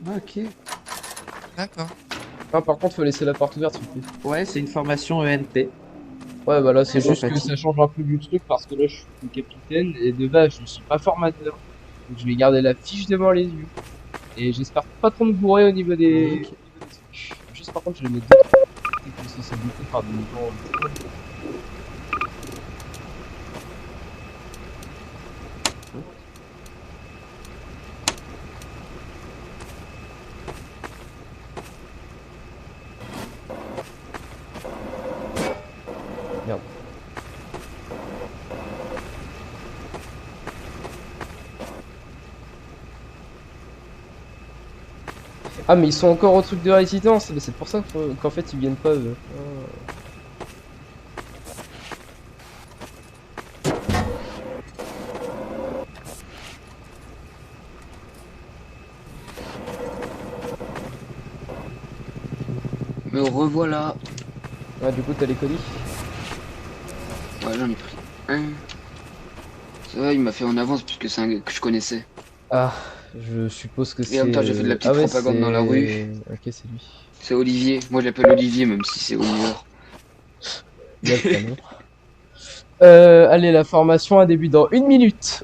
Ok. D'accord. Ah, par contre, faut laisser la porte ouverte, s'il vous plaît. Ouais, c'est une formation ENT. Ouais, bah là, c'est Très juste que sympathique. ça change un peu du truc parce que là, je suis capitaine et de base, je ne suis pas formateur. Donc, je vais garder la fiche devant les yeux. Et j'espère pas trop me bourrer au niveau Ok. des trucs. Juste par contre, je vais mettre deux trucs de responsabilité par des gens très mal payés. Merde. Ah, mais ils sont encore au truc de résidence. Mais c'est pour ça qu'en fait, ils viennent pas, eux. Ah. Me revoilà. Ah, du coup, t'as les colis. Ouais, j'en ai pris un. Ça va, il m'a fait en avance puisque c'est un gars que je connaissais. Ah, je suppose que Et en même c'est... temps, j'ai fait de la Ah petite ouais, propagande dans la rue. c'est... Ok, c'est lui. C'est Olivier. Moi, je l'appelle Olivier, même si c'est Oliver. Il a le prénom. Allez, la formation a début dans 1 minute.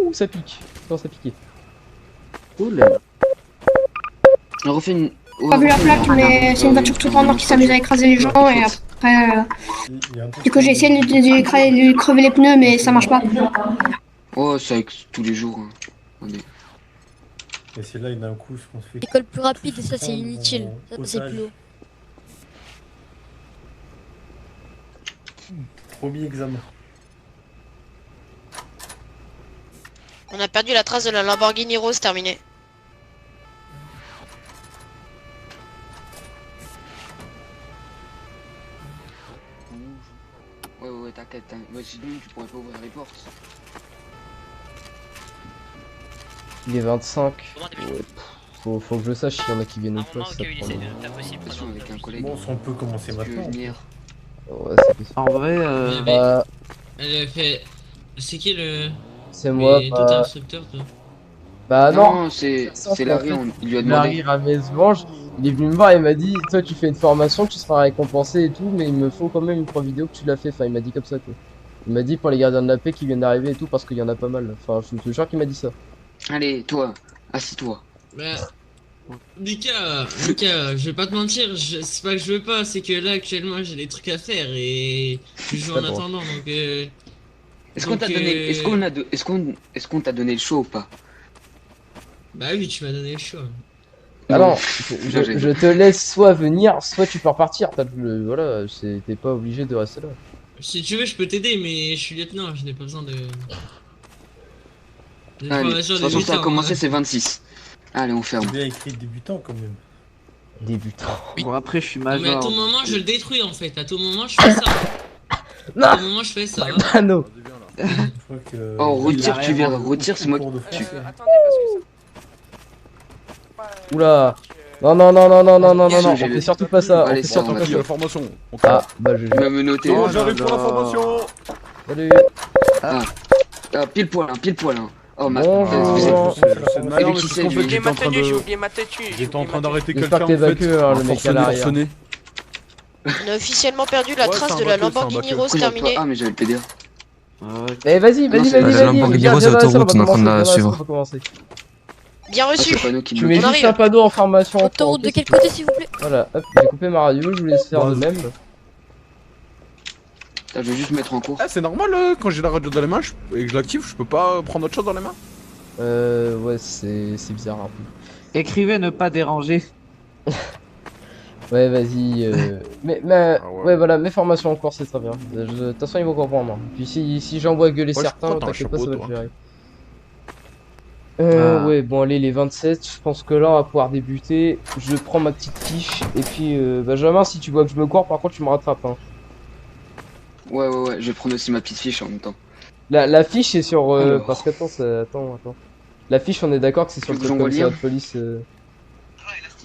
Ouh, ça pique. Non, ça piquait. Cool. On refait une. Ouais, Pas vu la refais plaque, mais c'est une voiture toute en or qui s'amuse à écraser les gens et après. Du coup, j'ai essayé de lui crever les pneus, mais ça marche pas. Oh, c'est avec tous les jours. Hein. Attendez. Et c'est là, d'un coup, ce qu'on se fait. L'école plus rapide, tous ça c'est prendre inutile. en Ça c'est otage. plus haut. Premier examen. On a perdu la trace de la Lamborghini rose terminée. Ouais, t'inquiète. Hein. Ouais, sinon, tu pourrais pas ouvrir les portes. Il est 25. Ouais, faut que je sache s'il y en a qui viennent ou pas. Ça prend... Attention, avec un collègue. Bon, on peut commencer Si tu veux maintenant. venir. Ouais, c'est possible. En vrai, Bah, Elle a fait. C'est qui le. c'est moi, Mais toi t'es instructeur toi. Bah non. Non, c'est Sauf qu'en Larry, fait, il lui a Larry demandé. Ramesmange, il est venu me voir et il m'a dit, toi tu fais une formation, tu seras récompensé et tout, mais il me faut quand même une preuve vidéo que tu l'as fait. Enfin, il m'a dit comme ça quoi. Il m'a dit pour les gardiens de la paix qui viennent d'arriver et tout parce qu'il y en a pas mal. Enfin, je te jure qu'il m'a dit ça. Allez, toi, assis-toi. Bah. Mika, je vais pas te mentir, c'est pas que je veux pas, c'est que là actuellement j'ai des trucs à faire et je joue en D'accord. attendant donc. Est-ce qu'on t'a donné, est-ce qu'on t'a donné le show ou pas? Bah oui, tu m'as donné le choix. Ah Non. non, Non, j'ai- je te laisse soit venir, soit tu peux repartir. Voilà, t'es pas obligé de rester là. Si tu veux, je peux t'aider, mais je suis lieutenant, je n'ai pas besoin de. De Allez, de formation toute façon, ça a débutant, commencé, hein. c'est 26. Allez, on ferme. C'est bien écrit débutant quand même. Débutant. bon après je suis Non, mais à major. tout moment, je le détruis en fait. À tout moment, je fais ça. Non, À tout moment, je fais ça. Hein. Pano. Je crois que. Oh, retire, il a tu verras, raison. retire, c'est moi Cours de qui. français. Oula. Non, non, non, non, non, non, non, non, non, on J'ai fait le- surtout pas ça. On Allez, fait c'est surtout bon, pas vas-y, ça. la formation. Ah, bah je. Tu m'as menotté. Oh, J'arrive pour la là. formation. Salut. Ah, pile poil, hein, pile poil. Hein. Oh, ma. Bonjour. Vous êtes- Non, mais lui c'est qui ce sait, qu'on lui. fait, J'ai j'étais en train de... ma tenue. J'étais en train d'arrêter J'espère quelqu'un que en t'es fait. vaincu, hein, Un le mec à forcené, l'arrière. forcené. On a officiellement perdu la Ouais, trace c'est de un la baqueux, c'est un Lamborghini baqueux. rose Pourquoi il y a pas- terminée. Ah, mais j'avais le PDA. Eh vas-y, non, vas-y, c'est vas-y, la vas-y. Lamborghini Viens, Rose viens dans la salle, autoroute, on est en train de la suivre. on va commencer. Bien Ah, reçu. c'est pas nous qui Tu me mets On juste arrive. un panneau en formation. en Autoroute de franc, quel côté s'il vous plaît? Voilà, hop, j'ai coupé ma radio, je vous laisse faire de même. Attends, je vais juste mettre en cours. Ah, c'est normal quand j'ai la radio dans les mains et que je l'active, je peux pas prendre autre chose dans les mains. Ouais, c'est bizarre un peu. Écrivez ne pas déranger. Ouais, vas-y. Ah ouais. Ouais, voilà, mes formations en cours, c'est très bien. De toute façon, ils vont comprendre. Hein. Puis si j'envoie gueuler Ouais, je certains, crois que t'as un t'inquiète pas, ça chapeau, va te toi. gérer. Ah. Ouais, bon, allez, les 27, je pense que là, on va pouvoir débuter. Je prends ma petite fiche, et puis, Benjamin, si tu vois que je me cours, par contre, tu me rattrapes. Hein. Ouais, je vais prendre aussi ma petite fiche en même temps. La fiche est sur... Alors. Parce qu'attends, attends. La fiche, on est d'accord que c'est sur Tu le veux que j'envoie le commissariat lien de police.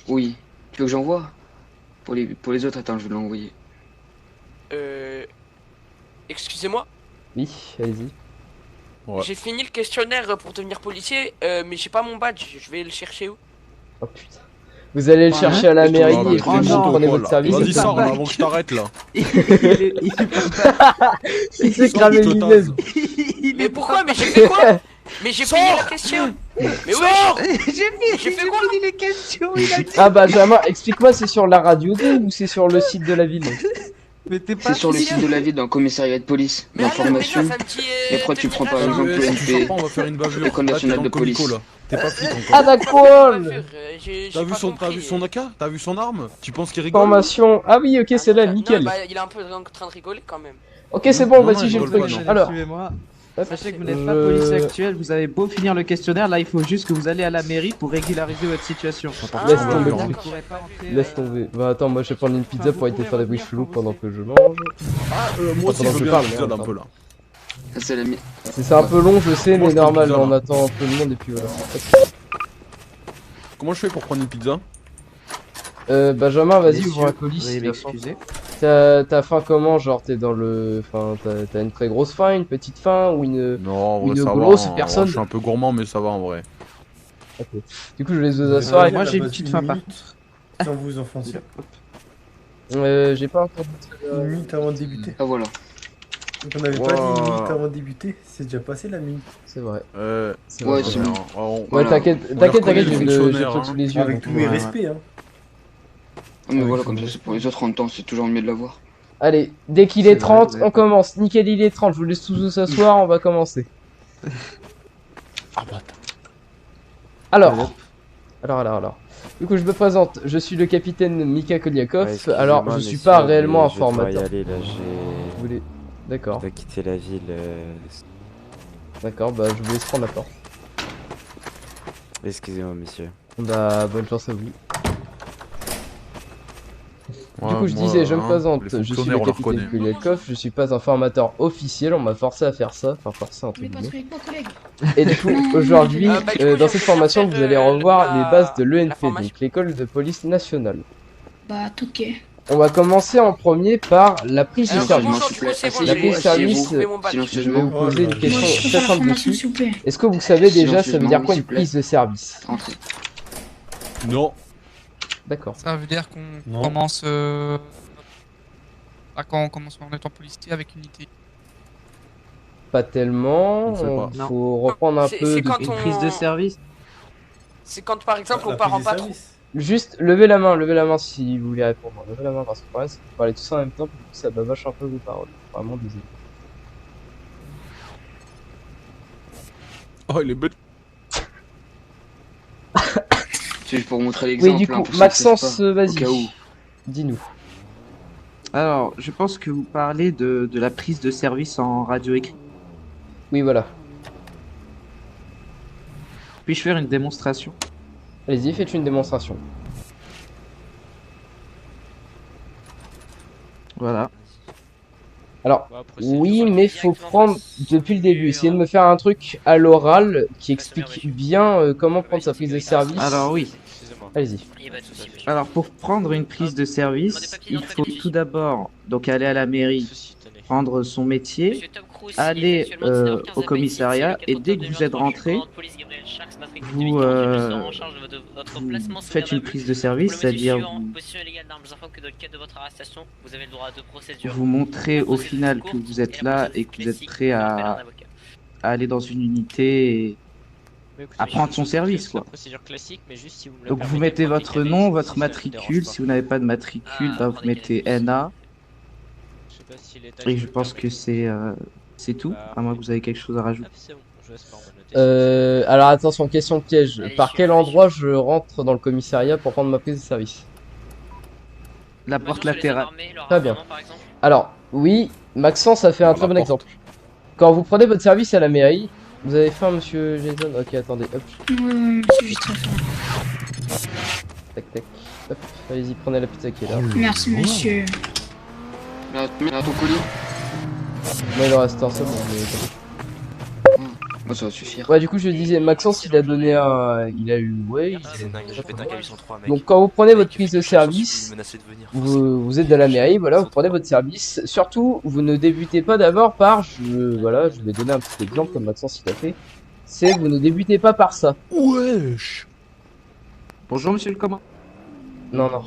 Oui. Tu veux que j'envoie pour les autres, attends, je vais l'envoyer. Excusez-moi, Oui, allez-y. Ouais. j'ai fini le questionnaire pour devenir policier, mais j'ai pas mon badge. Je vais le chercher où? Oh putain. Vous allez le chercher à la je te mairie vois et pas. puis Oh vous non, prenez votre service. Vas-y, et ça. sors là, avant que je t'arrête là. Il s'est cramé Sors, lui-même. Mais pourquoi? Mais j'ai fait quoi? Mais j'ai fini la question. Mais ouais. J'ai fait quoi? les questions, il a dit. Ah Benjamin, explique-moi, c'est sur la radio 2 ou c'est sur le site de la ville? Mais t'es pas C'est sur le site de la ville, dans le commissariat de police. Mais attends, mais L'information. ça, c'est un petit, Et après, tu prends par petit exemple agent. le Si tu sors pas, on va faire une bavure. École Là, t'es nationale dans de le comico police. là. T'es pas flic encore. Ah d'accord. J'ai T'as pas compris. vu son AK? T'as vu son arme? Tu penses qu'il rigole? Formation. Ah oui, ok, c'est là, Non, nickel. bah, il est un peu en train de rigoler quand même. Ok, c'est bon, Non, vas-y, non, j'ai le rigole pas, truc. non. Alors, Suivez-moi. hop, Sachez que vous n'êtes pas policier actuel, vous avez beau finir le questionnaire, là il faut juste que vous allez à la mairie pour régulariser votre situation. Laisse Ah, tomber. d'accord. Vous pourrez pas rentrer, Laisse tomber. Bah attends, moi je vais prendre une pizza pour éviter de faire des bruits chelous pendant que je mange. Moi aussi, je Pendant que veux je bien parle, l'épisode merde, un peu là. Ça, c'est la mienne. C'est un peu long, je sais, Moi, mais je prends une normal, pizza, on là. attend un peu le monde et puis voilà. Comment je fais pour prendre une pizza? Benjamin, vas-y, messieurs, ouvre un colis. Veuillez il a faim. m'excuser. T'as faim comment? Genre, t'es dans le. Enfin, t'as une très grosse faim, une petite faim ou une. Non, en vrai, Une ça grosse va. personne. Je suis un peu gourmand, mais ça va en vrai. Ok. Du coup, je laisse vous asseoir. moi, j'ai une petite faim, par Sans vous offenser. J'ai pas encore Une minute avant de débuter. Ah voilà. Donc on avait pas dit une minute avant de débuter. C'est déjà passé la minute. C'est vrai. C'est Ouais, vrai. c'est bon. Ouais, Voilà. t'inquiète, On t'inquiète, reconnaît j'ai le le fonctionnaire, truc sous les yeux. Avec donc, tous mes ouais. respects, hein. Ah, mais voilà, comme ça, c'est pour les autres en même temps, c'est toujours mieux de l'avoir. Allez, dès qu'il C'est est 30, vrai, on commence. Nickel, il est 30, je vous laisse tous vous asseoir, on va commencer. Ah bah, Alors. Du coup, je me présente, je suis le capitaine Mika Koliakov. Alors, je suis pas réellement un formateur. Vous voulez... D'accord, Je dois quitter la ville. d'accord, bah je vous laisse prendre la porte. Excusez-moi, monsieur. Bah, bonne chance à vous. Du Ouais, coup, je moi, disais, je me hein, présente, les je suis fonctionnaires, le on le capitaine reconnaît. Koliakov, je suis pas un formateur officiel, on m'a forcé à faire ça, enfin forcé entre Mais parce guillemets. qu'avec moi, collègue. Et du coup, aujourd'hui, Bah, du coup, dans j'aimerais cette formation, bien vous allez faire, revoir les bases de la l'ENP, formation. donc l'école de police nationale. Bah, ok. On va commencer en premier par la prise de Alors, service. bonjour, s'il vous plaît. c'est bon, La j'ai- prise de j'ai service, trouvé mon badge. Je vais vous poser une Oh, question Moi, je très préfère la simple formation, dessus. s'il vous plaît. Est-ce que vous savez déjà ça veut dire Silencieusement, quoi s'il une vous plaît. prise de service? Rentrez. non. D'accord. Ça veut dire qu'on Non. commence. Quand on commence en étant policier avec une unité. Pas tellement, Je sais pas. il faut reprendre un C'est- peu c'est de... quand Une on- prise de service. C'est quand par exemple on La part en prise des patrouille. services. Juste levez la main si vous voulez répondre. Levez la main parce que pour l'instant, vous parlez tous en même temps, du coup, ça bavache un peu vos paroles. Vraiment désolé. Oh, il est bête. C'est juste pour vous montrer l'exemple. Oui, du hein, coup, pour ceux qui savent Maxence, pas, au vas-y. cas où. Dis-nous. Alors, je pense que vous parlez de la prise de service en radio écrit. Oui, voilà. Puis-je faire une démonstration? Allez-y, faites une démonstration. Voilà. Alors, oui, mais faut prendre depuis le début. Essayez de me faire un truc à l'oral qui explique bien comment prendre sa prise de service. Alors oui. Allez-y. Alors pour prendre une prise de service, il faut tout d'abord donc aller à la mairie, prendre son métier, aller au commissariat et dès que vous êtes rentré, vous faites une prise de service, c'est-à-dire vous montrez au final que vous êtes là et que vous êtes prêt à aller dans une unité et à prendre son service quoi. Donc vous mettez votre nom, votre matricule, si vous n'avez pas de matricule, bah, vous mettez NA. Et je pense que c'est tout, à moins que vous avez quelque chose à rajouter. Alors attention, question piège. Par quel endroit je rentre dans le commissariat pour prendre ma prise de service? La porte latérale. Très bien. Alors, oui, Maxence a fait un très bon porte. exemple. Quand vous prenez votre service à la mairie, vous avez faim, monsieur Jason? Ok, attendez, hop, C'est juste très fort. tac, tac, hop, allez-y, prenez la pizza qui est là. Merci, monsieur. Là, ton colis. Moi, il en reste un seul, mais... Moi, ça va suffire. Ouais, du coup, je disais, Maxence, il a donné un... Il a eu... Ouais, C'est dingue, je pète un câble, ils sont 3 mecs. Donc, quand vous prenez votre prise de service, Ils menaçaient de venir. vous êtes de la mairie, voilà, vous prenez votre service. Surtout, vous ne débutez pas d'abord par... Voilà, je vais donner un petit exemple, comme Maxence il a fait. C'est, vous ne débutez pas par ça. Wesh. Bonjour monsieur le commandant. Non, non.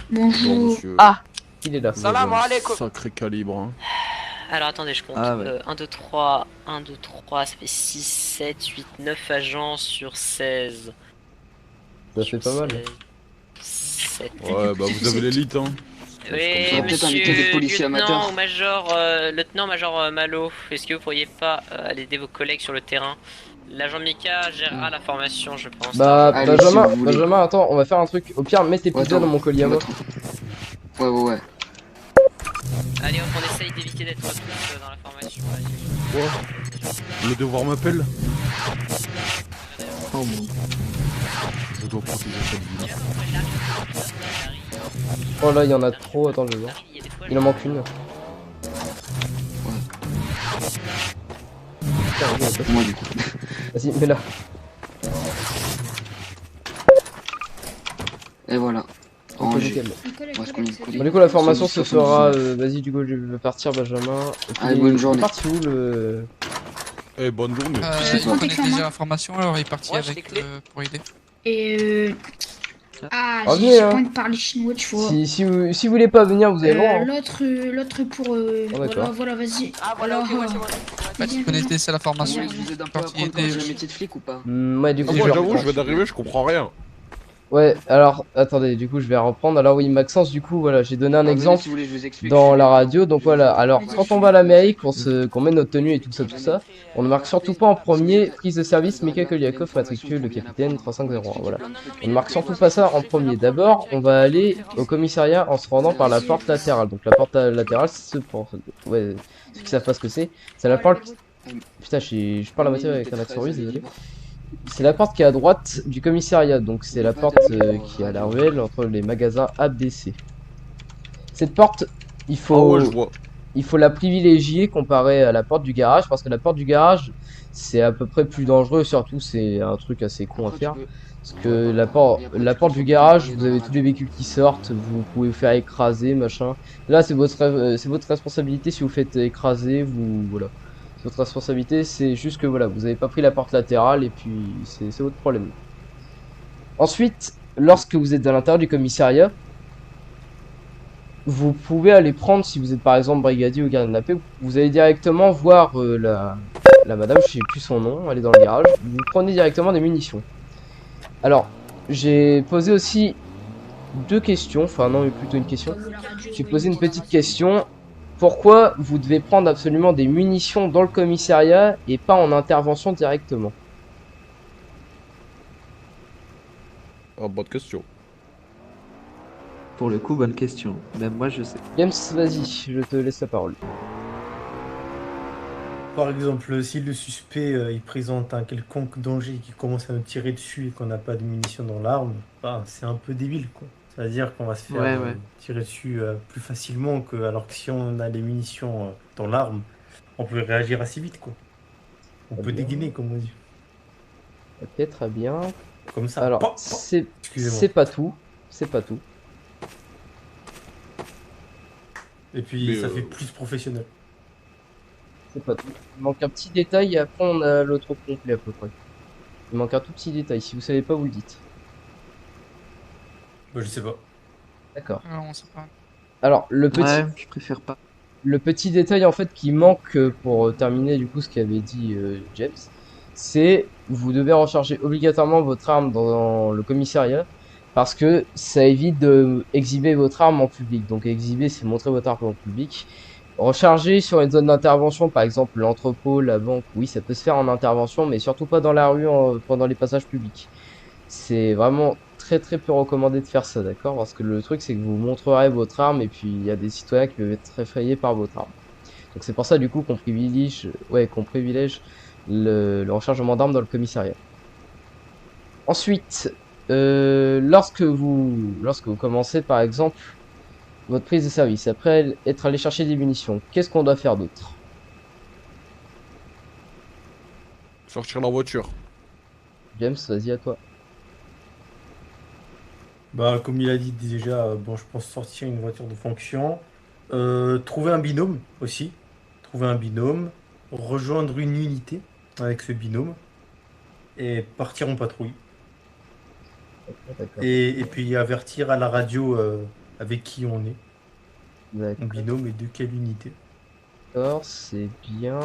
Bonjour. monsieur. Ah, il est là. Salam alaikum. Sacré calibre, hein. Alors attendez, je compte. Ah, ouais. 1, 2, 3, 1, 2, 3, ça fait 6, 7, 8, 9 agents sur 16. Ça fait pas mal. 7. Ouais, bah vous avez l'élite, hein. Oui, peut-être inviter des policiers amateurs. lieutenant-major Malo, est-ce que vous pourriez pas aller aider vos collègues sur le terrain? L'agent Mika gérera la formation, je pense. Bah, Allez, Benjamin, si vous voulez. Benjamin, attends, on va faire un truc. Au pire, mets tes pizzas dans mon colis à moi. Ouais. Allez hop, on essaye d'éviter d'être tous dans la formation. Le devoir m'appelle. Oh mon. Je dois protéger cette ville. Oh là, il y en a trop. Attends, je vais voir. Il en manque une. Moi du coup. Vas-y, mets-la. Et voilà. Ok, Rangé. nickel. Bon, Du coup, la formation se fera. Vas-y, du coup, je vais partir, Benjamin. Allez, bonne journée. Il est parti où le. Eh, bonne journée. sais pas. Il connaît déjà l'information, alors il est parti Ouais, j'ai avec les clés. pour aider. Et Revenez, j'ai hein. pas envie de parler chinois, tu vois. Si vous voulez pas venir, vous avez le droit. Hein. L'autre pour d'accord. voilà, vas-y. Ah voilà, ok, ouais, c'est bon. En fait, il connaît déjà la formation. Vous voulez vous aider un peu à Parti apprendre aider. comment faire le métier de flic ou pas? Ouais, du coup, Moi, je vais j'avoue, je reprendre. viens d'arriver, je comprends rien. Ouais, alors, attendez, du coup, je vais reprendre. Alors, oui, Maxence, du coup, voilà, j'ai donné un Venez, exemple si vous voulez, je vous explique. dans la radio. Donc, voilà, alors, quand on va à la mairie, qu'on met notre tenue et tout ça, on ne marque surtout pas en premier prise de service Mika Koliakov, matricule le capitaine 3501. Voilà. On ne marque surtout pas ça en premier. D'abord, on va aller au commissariat en se rendant par la porte latérale. Donc, la porte latérale, c'est ouais, ceux qui savent pas ce que c'est la porte. Putain, je parle à moitié avec un accent russe, désolé. C'est la porte qui est à droite du commissariat, donc c'est la porte qui est à la ruelle entre les magasins ABC. Cette porte, il Ah ouais, je vois. faut la privilégier comparée à la porte du garage, parce que la porte du garage, c'est à peu près plus dangereux, surtout c'est un truc assez con à faire. Parce que la porte du garage, vous avez tous les véhicules qui sortent, vous pouvez vous faire écraser, machin. Là, c'est votre responsabilité si vous faites écraser, voilà. Votre responsabilité, c'est juste que voilà, vous avez pas pris la porte latérale et puis c'est votre problème. Ensuite, lorsque vous êtes à l'intérieur du commissariat, vous pouvez aller prendre, si vous êtes par exemple brigadier ou gardien de la paix, vous allez directement voir la madame, je sais plus son nom, elle est dans le garage, vous prenez directement des munitions. Alors, j'ai posé aussi deux questions, enfin non mais plutôt une question. J'ai posé une petite question. Pourquoi vous devez prendre absolument des munitions dans le commissariat et pas en intervention directement? Ah, bonne question. Pour le coup, bonne question. Même moi, je sais. James, vas-y, je te laisse la parole. Par exemple, si le suspect il présente un quelconque danger et qu'il commence à nous tirer dessus et qu'on n'a pas de munitions dans l'arme, bah, c'est un peu débile quoi. C'est-à-dire qu'on va se faire tirer dessus plus facilement que alors que si on a les munitions dans l'arme, on peut réagir assez vite quoi. On peut dégainer comme on dit. Ok, très bien. Comme ça. Alors, c'est pas tout. C'est pas tout. Et puis ça fait plus professionnel. C'est pas tout. Il manque un petit détail et après on a l'autre complet à peu près. Il manque un tout petit détail. Si vous savez pas, vous le dites. Bah, je sais pas. D'accord. On sait pas. Alors, le petit... Ouais, je préfère pas. Le petit détail en fait qui manque pour terminer du coup ce qu'avait dit James, c'est vous devez recharger obligatoirement votre arme dans le commissariat parce que ça évite de exhiber votre arme en public. Donc exhiber, c'est montrer votre arme en public. Recharger sur une zone d'intervention, par exemple l'entrepôt, la banque, oui ça peut se faire en intervention, mais surtout pas dans la rue pendant les passages publics. C'est vraiment très peu recommandé de faire ça, d'accord? Parce que le truc c'est que vous montrerez votre arme et puis il y a des citoyens qui peuvent être effrayés par votre arme. Donc c'est pour ça du coup qu'on privilège, le rechargement d'armes dans le commissariat. Ensuite, lorsque vous commencez par exemple votre prise de service, après être allé chercher des munitions, qu'est-ce qu'on doit faire d'autre? Sortir la voiture. James, vas-y à toi. Bah, comme il a dit déjà, bon, je pense sortir une voiture de fonction. Trouver un binôme aussi. Trouver un binôme. Rejoindre une unité avec ce binôme. Et partir en patrouille. Et puis avertir à la radio avec qui on est. D'accord. En binôme et de quelle unité. D'accord, c'est bien.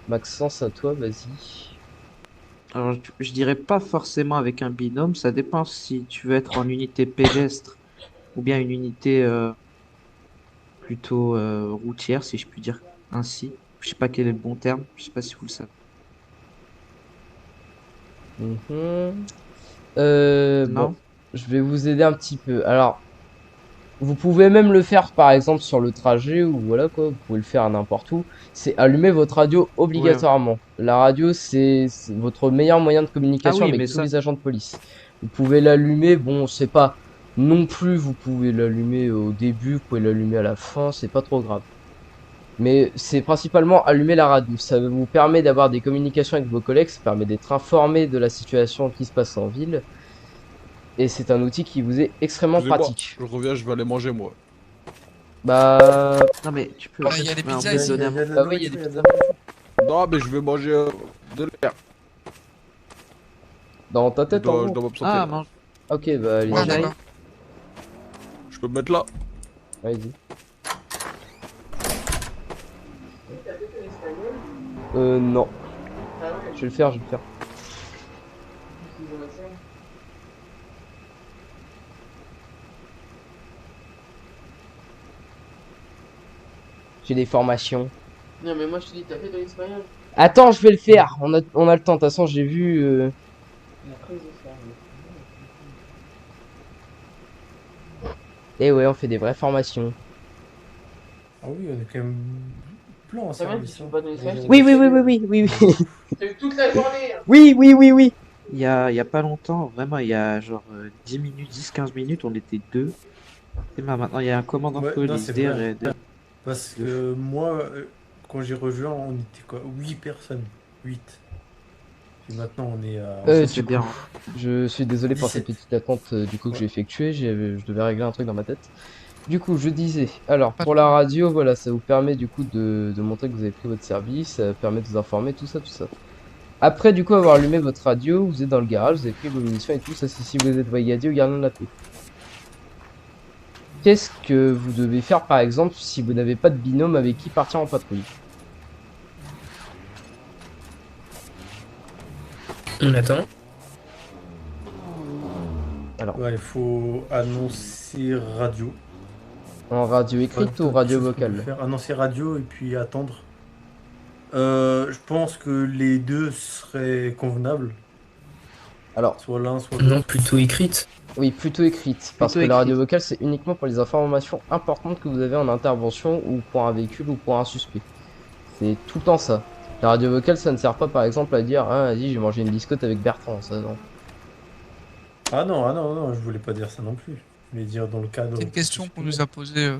Maxence, à toi, vas-y. Alors, je dirais pas forcément avec un binôme, ça dépend si tu veux être en unité pédestre ou bien une unité plutôt routière, si je puis dire ainsi. Je sais pas quel est le bon terme, je sais pas si vous le savez. Bon, je vais vous aider un petit peu. Alors, vous pouvez même le faire par exemple sur le trajet ou voilà quoi, vous pouvez le faire n'importe où. C'est allumer votre radio obligatoirement. La radio, c'est votre meilleur moyen de communication avec tous les agents de police. Vous pouvez l'allumer, bon, c'est pas non plus, vous pouvez l'allumer au début, vous pouvez l'allumer à la fin, c'est pas trop grave. Mais c'est principalement allumer la radio. Ça vous permet d'avoir des communications avec vos collègues, ça permet d'être informé de la situation qui se passe en ville. Et c'est un outil qui vous est extrêmement pratique. Je reviens, je vais aller manger moi. Bah... Non mais tu peux... Il y a des pizzas ici. Ah oui, il y a des pizzas. Non mais je vais manger de l'air. Dans ta tête en Je dois m'absenter. Ah, mange. Ok, bah allez. Je peux me mettre là. Vas-y. Non. Je vais le faire, J'ai des formations. Non, mais moi je te dis, t'as fait de l'espagnol. Attends, je vais le faire. On a le temps. De toute façon, j'ai vu. Et ouais, on fait des vraies formations. Ah oui, on est quand même plein en service. Oui. T'as eu toute la journée. Oui. Il y a pas longtemps, vraiment, il y a genre 10 minutes, 10-15 minutes, on était deux. Et maintenant, il y a un commandant de police derrière. Parce que moi, quand j'ai rejoint, on était quoi 8 personnes. 8. Et maintenant, on est à... c'est bien. Je suis désolé pour 17. cette petite attente du coup que j'ai effectuée. Je devais régler un truc dans ma tête. Du coup, je disais, alors pour la radio, voilà, ça vous permet du coup de montrer que vous avez pris votre service, ça permet de vous informer, tout ça. Après, du coup, avoir allumé votre radio, vous êtes dans le garage, vous avez pris vos munitions et tout ça, c'est si vous êtes brigadier ou gardien de la paix. Qu'est-ce que vous devez faire par exemple si vous n'avez pas de binôme avec qui partir en patrouille? On attend. Alors. Ouais, il faut annoncer radio. En radio écrite ou radio vocale? Annoncer radio et puis attendre. Je pense que les deux seraient convenables. Alors. Soit l'un, soit l'autre. Non, plutôt écrite. Oui, plutôt écrite. Parce que la radio vocale, c'est uniquement pour les informations importantes que vous avez en intervention ou pour un véhicule ou pour un suspect. C'est tout le temps ça. La radio vocale, ça ne sert pas par exemple à dire ah, vas-y, j'ai mangé une biscotte avec Bertrand, ça non. Ah non, je voulais pas dire ça non plus. Je voulais dire dans le cadre. C'est une question qu'on nous a posée.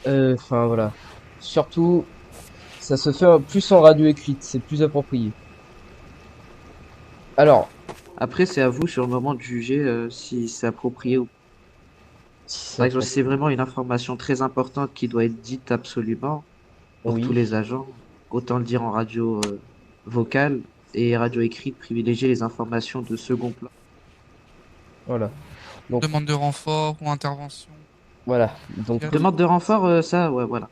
Enfin voilà. Surtout, ça se fait plus en radio écrite, c'est plus approprié. Alors. Après, c'est à vous sur le moment de juger si c'est approprié ou pas. Par exemple, si c'est vraiment une information très importante qui doit être dite absolument pour tous les agents, autant le dire en radio vocale et radio écrite, privilégier les informations de second plan. Voilà. Donc, demande de renfort ou intervention. Voilà. Donc, demande de renfort, ça, ouais, voilà.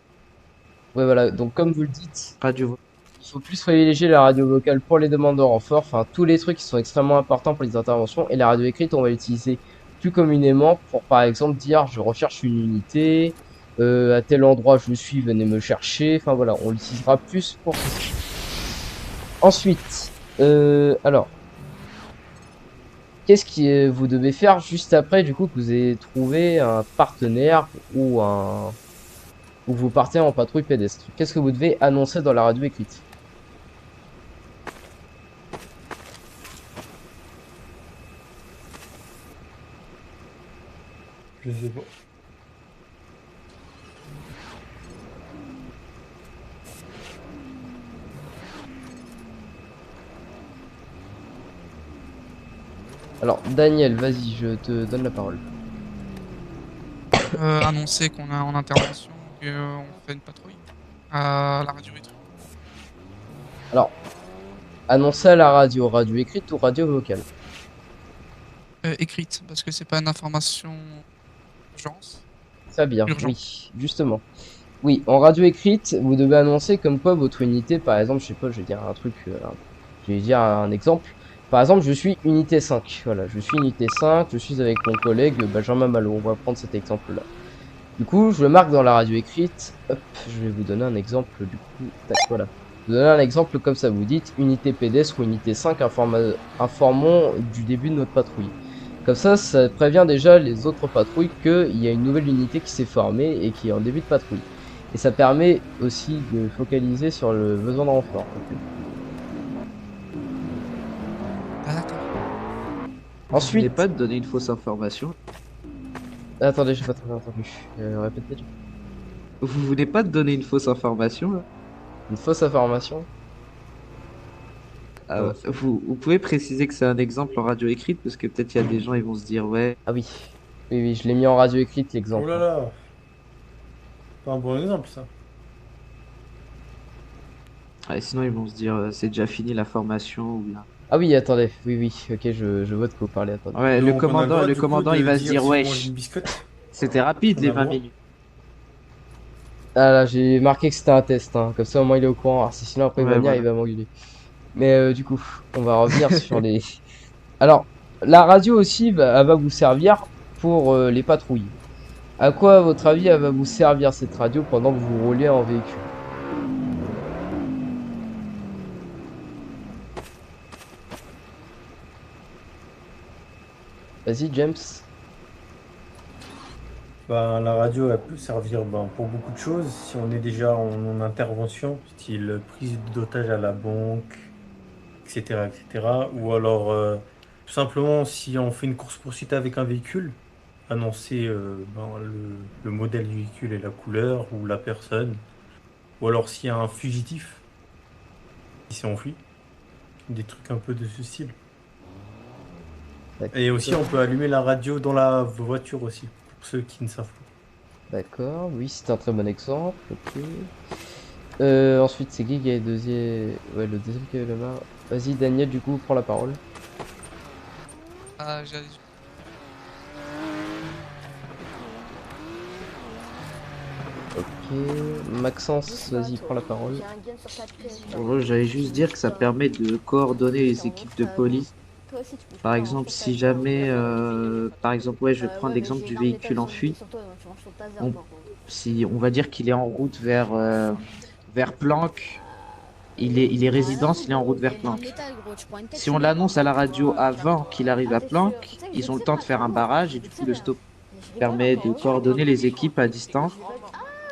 Ouais, voilà. Donc, comme vous le dites, radio. Il faut plus privilégier la radio vocale pour les demandes de renfort, enfin tous les trucs qui sont extrêmement importants pour les interventions, et la radio écrite on va l'utiliser plus communément pour par exemple dire je recherche une unité, à tel endroit je suis, venez me chercher, enfin voilà, on l'utilisera plus pour ça. Ensuite, alors, qu'est-ce que vous devez faire juste après du coup que vous ayez trouvé un partenaire ou vous partez en patrouille pédestre? Qu'est-ce que vous devez annoncer dans la radio écrite? Je sais pas. Alors, Daniel, vas-y, je te donne la parole. Annoncer qu'on est en intervention et on fait une patrouille à la radio écrite. Alors, annoncer à la radio, radio écrite ou radio vocale? écrite, parce que c'est pas une information urgence. Très bien, oui, justement. Oui, en radio écrite, vous devez annoncer comme quoi votre unité, par exemple, je sais pas, je vais dire un truc, je vais dire un exemple. Par exemple, je suis unité 5. Voilà, je suis unité 5, je suis avec mon collègue Benjamin Malo. On va prendre cet exemple-là. Du coup, je le marque dans la radio écrite. Hop, je vais vous donner un exemple du coup. Tac, voilà. Je vous donne un exemple comme ça. Vous dites unité pédestre ou unité 5, informons du début de notre patrouille. Comme ça prévient déjà les autres patrouilles qu'il y a une nouvelle unité qui s'est formée et qui est en début de patrouille. Et ça permet aussi de focaliser sur le besoin de renfort. Ensuite, vous pas de donner une fausse information. Attendez, j'ai pas très entendu. Répétez. Vous voulez pas de donner une fausse information là? Une fausse information? Vous pouvez préciser que c'est un exemple en radio écrite parce que peut-être il y a des gens ils vont se dire ouais. Ah oui. Oui, je l'ai mis en radio écrite l'exemple. Oh là là. Pas un bon exemple ça. Ouais, sinon ils vont se dire c'est déjà fini la formation ou bien. Ah oui, attendez, oui, ok, je vois de quoi vous parlez, attendez. Ouais, le commandant il va se dire wesh. C'était rapide les 20 minutes. Ah là, j'ai marqué que c'était un test, hein. Comme ça au moins il est au courant, alors, sinon après il va venir, il va m'engueuler. Mais du coup, on va revenir sur les... Alors, la radio aussi, elle va vous servir pour les patrouilles. À quoi, à votre avis, elle va vous servir cette radio pendant que vous roulez en véhicule? Vas-y, James. Bah, la radio, elle peut servir pour beaucoup de choses. Si on est déjà en intervention, style prise d'otage à la banque, etc., etc. Ou alors, tout simplement, si on fait une course-poursuite avec un véhicule, annoncer le modèle du véhicule et la couleur, ou la personne. Ou alors s'il y a un fugitif qui s'est enfui. Des trucs un peu de ce style. Et aussi, on peut allumer la radio dans la voiture aussi, pour ceux qui ne savent pas. D'accord, oui, c'est un très bon exemple. Ok. Ensuite, c'est qui a le deuxième... Ouais, le deuxième qui avait la main. Vas-y, Daniel, du coup, prends la parole. Ah, j'allais... Ok, Maxence, vas-y, prends la parole. J'allais juste dire que ça permet de coordonner les équipes de police. Par exemple, si jamais, par exemple, ouais, je vais prendre l'exemple du véhicule en fuite. Si on va dire qu'il est en route vers Planck, il est résidence, il est en route vers Planck. Si on l'annonce à la radio avant qu'il arrive à Planck, ils ont le temps de faire un barrage et du coup le stop permet de coordonner les équipes à distance.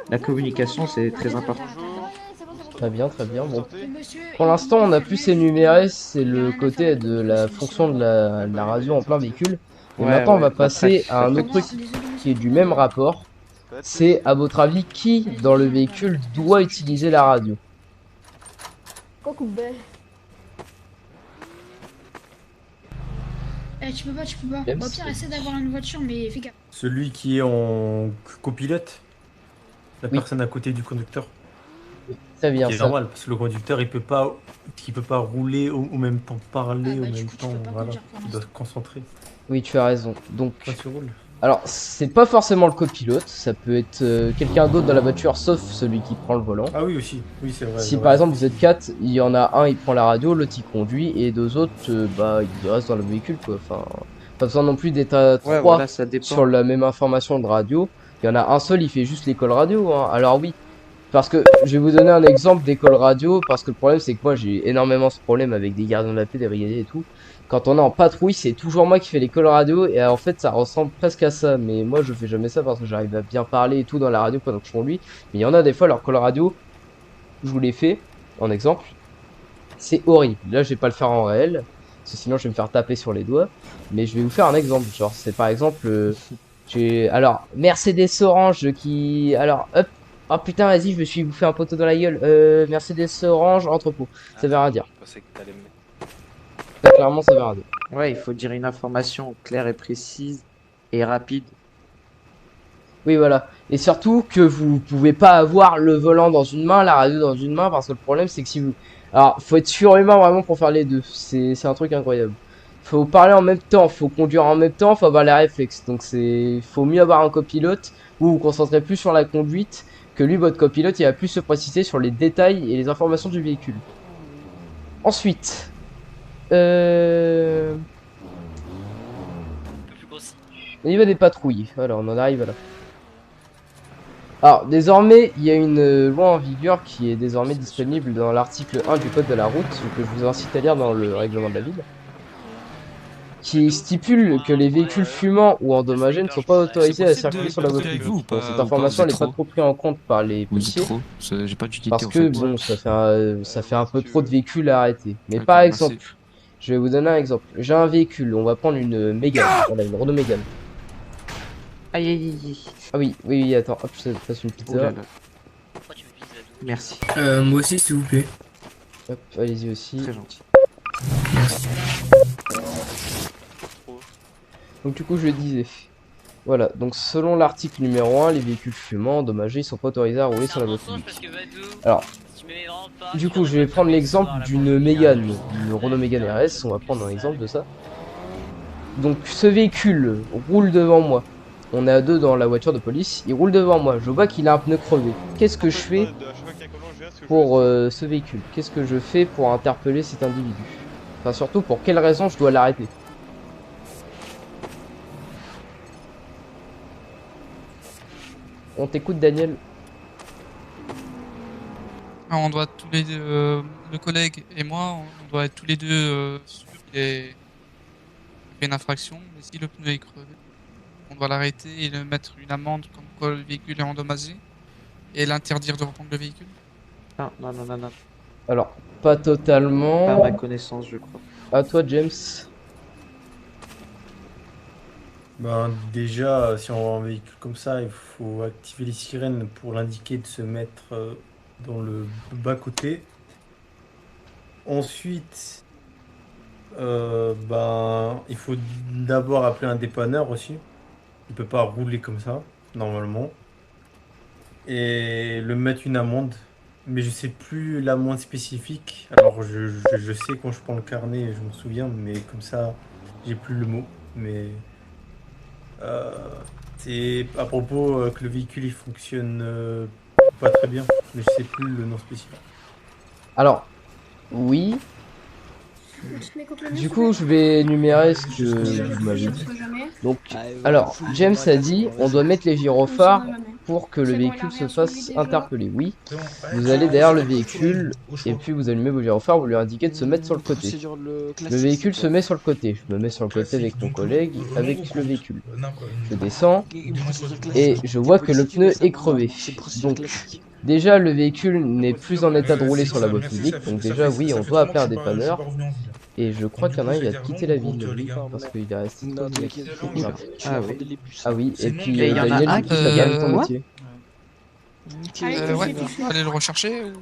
La communication, c'est très important. Très bien, très bien. Bon. Pour l'instant, on a plus énuméré, c'est le côté de la fonction de la radio en plein véhicule. Et maintenant, on va passer à un autre truc qui est du même rapport. C'est, à votre avis, qui dans le véhicule doit utiliser la radio? Tu peux pas. Au pire, essaie d'avoir une voiture, mais fais gaffe. Celui qui est en copilote, la personne à côté du conducteur. Ça vient, c'est normal parce que le conducteur il peut pas rouler au même temps, parler au même temps, voilà, il doit se concentrer. Oui, tu as raison. Donc, alors c'est pas forcément le copilote, ça peut être quelqu'un d'autre dans la voiture sauf celui qui prend le volant. Ah oui aussi, oui c'est vrai. Si par exemple vous êtes 4, il y en a un il prend la radio, l'autre il conduit et deux autres ils restent dans le véhicule quoi. Enfin, pas besoin non plus d'être à 3 voilà, sur la même information de radio. Il y en a un seul, il fait juste l'école radio, hein. Alors oui. Parce que je vais vous donner un exemple d'école radio, parce que le problème c'est que moi j'ai énormément ce problème avec des gardiens de la paix, des brigadiers et tout. Quand on est en patrouille, c'est toujours moi qui fais l'école radio et en fait ça ressemble presque à ça. Mais moi je fais jamais ça parce que j'arrive à bien parler et tout dans la radio pendant que je conduis. Mais il y en a des fois leur call radio, je vous l'ai fait en exemple, c'est horrible. Là je vais pas le faire en réel, parce que sinon je vais me faire taper sur les doigts. Mais je vais vous faire un exemple, genre c'est par exemple, alors Mercedes Orange qui, alors hop. Oh putain, vas-y, je me suis bouffé un poteau dans la gueule. Mercedes Orange, entrepôt. Ça veut rien dire. Clairement, ça veut rien dire. Ouais, il faut dire une information claire et précise et rapide. Oui, voilà. Et surtout que vous pouvez pas avoir le volant dans une main, la radio dans une main, parce que le problème c'est que si vous... Alors, faut être surhumain vraiment pour faire les deux. C'est un truc incroyable. faut parler en même temps, faut conduire en même temps, faut avoir les réflexes. Donc faut mieux avoir un copilote où vous vous concentrez plus sur la conduite que lui, votre copilote, il va plus se préciser sur les détails et les informations du véhicule. Ensuite, au niveau des patrouilles, voilà, on en arrive là. Alors, désormais, il y a une loi en vigueur qui est désormais disponible dans l'article 1 du code de la route, que je vous incite à lire dans le règlement de la ville, qui stipule que les véhicules fumants ou endommagés ne sont pas autorisés à circuler sur la voie publique. Bon, cette information n'est pas trop prise en compte par les policiers, parce que bon, ça fait un peu trop de véhicules à arrêter. Mais par exemple, je vais vous donner un exemple. J'ai un véhicule, on va prendre une Mégane, voilà, une Renault Mégane. Aïe aïe aïe. Ah oui, attends, hop, je te passe une pizza. Oh là là. Merci. Moi aussi, s'il vous plaît. Hop, allez-y aussi. Très gentil. Merci. Donc du coup, je le disais. Voilà, donc selon l'article numéro 1, les véhicules fumants endommagés, ils sont pas autorisés à rouler sur la voie publique. Alors, du coup, je vais prendre l'exemple d'une Mégane, une Renault Mégane RS, on va prendre un exemple de ça. Donc ce véhicule roule devant moi. On est à deux dans la voiture de police, il roule devant moi, je vois qu'il a un pneu crevé. Qu'est-ce que je fais pour ce véhicule? Qu'est-ce que je fais pour interpeller cet individu? Enfin surtout, pour quelle raison je dois l'arrêter? On t'écoute, Daniel. On doit tous les deux, le collègue et moi, on doit être tous les deux sûrs qu'il ait fait une infraction, mais si le pneu est crevé, on doit l'arrêter et le mettre une amende comme quoi le véhicule est endommagé et l'interdire de reprendre le véhicule. Non. Alors, pas totalement. Pas à ma connaissance, je crois. À toi, James. Ben, déjà, si on voit un véhicule comme ça, il faut activer les sirènes pour l'indiquer de se mettre dans le bas-côté. Ensuite, il faut d'abord appeler un dépanneur aussi. Il peut pas rouler comme ça, normalement. Et le mettre une amende. Mais je sais plus l'amende spécifique. Alors, je sais quand je prends le carnet, je m'en souviens, mais comme ça, j'ai plus le mot. Mais c'est à propos que le véhicule il fonctionne pas très bien, mais je sais plus le nom spécifique. Alors, oui. Du coup, je vais énumérer ce que vous m'avez dit. Donc, alors, James a dit, on doit mettre les gyrophares pour que le véhicule se fasse interpeller. Oui, vous allez derrière le véhicule et puis vous allumez vos gyrophares, vous lui indiquez de se mettre sur le côté. Le véhicule se met sur le côté. Je me mets sur le côté avec mon collègue, avec le véhicule. Je descends et je vois que le pneu est crevé. Donc, déjà, le véhicule n'est plus en état de rouler sur la voie publique. Donc déjà, oui, on doit appeler un dépanneur. Et je crois qu'il y en a un, il a quitté la ville, parce qu'il est resté trop Ah oui, et puis il y en a Daniel, un qui a gagné ton métier. Ouais, fallait le rechercher ou...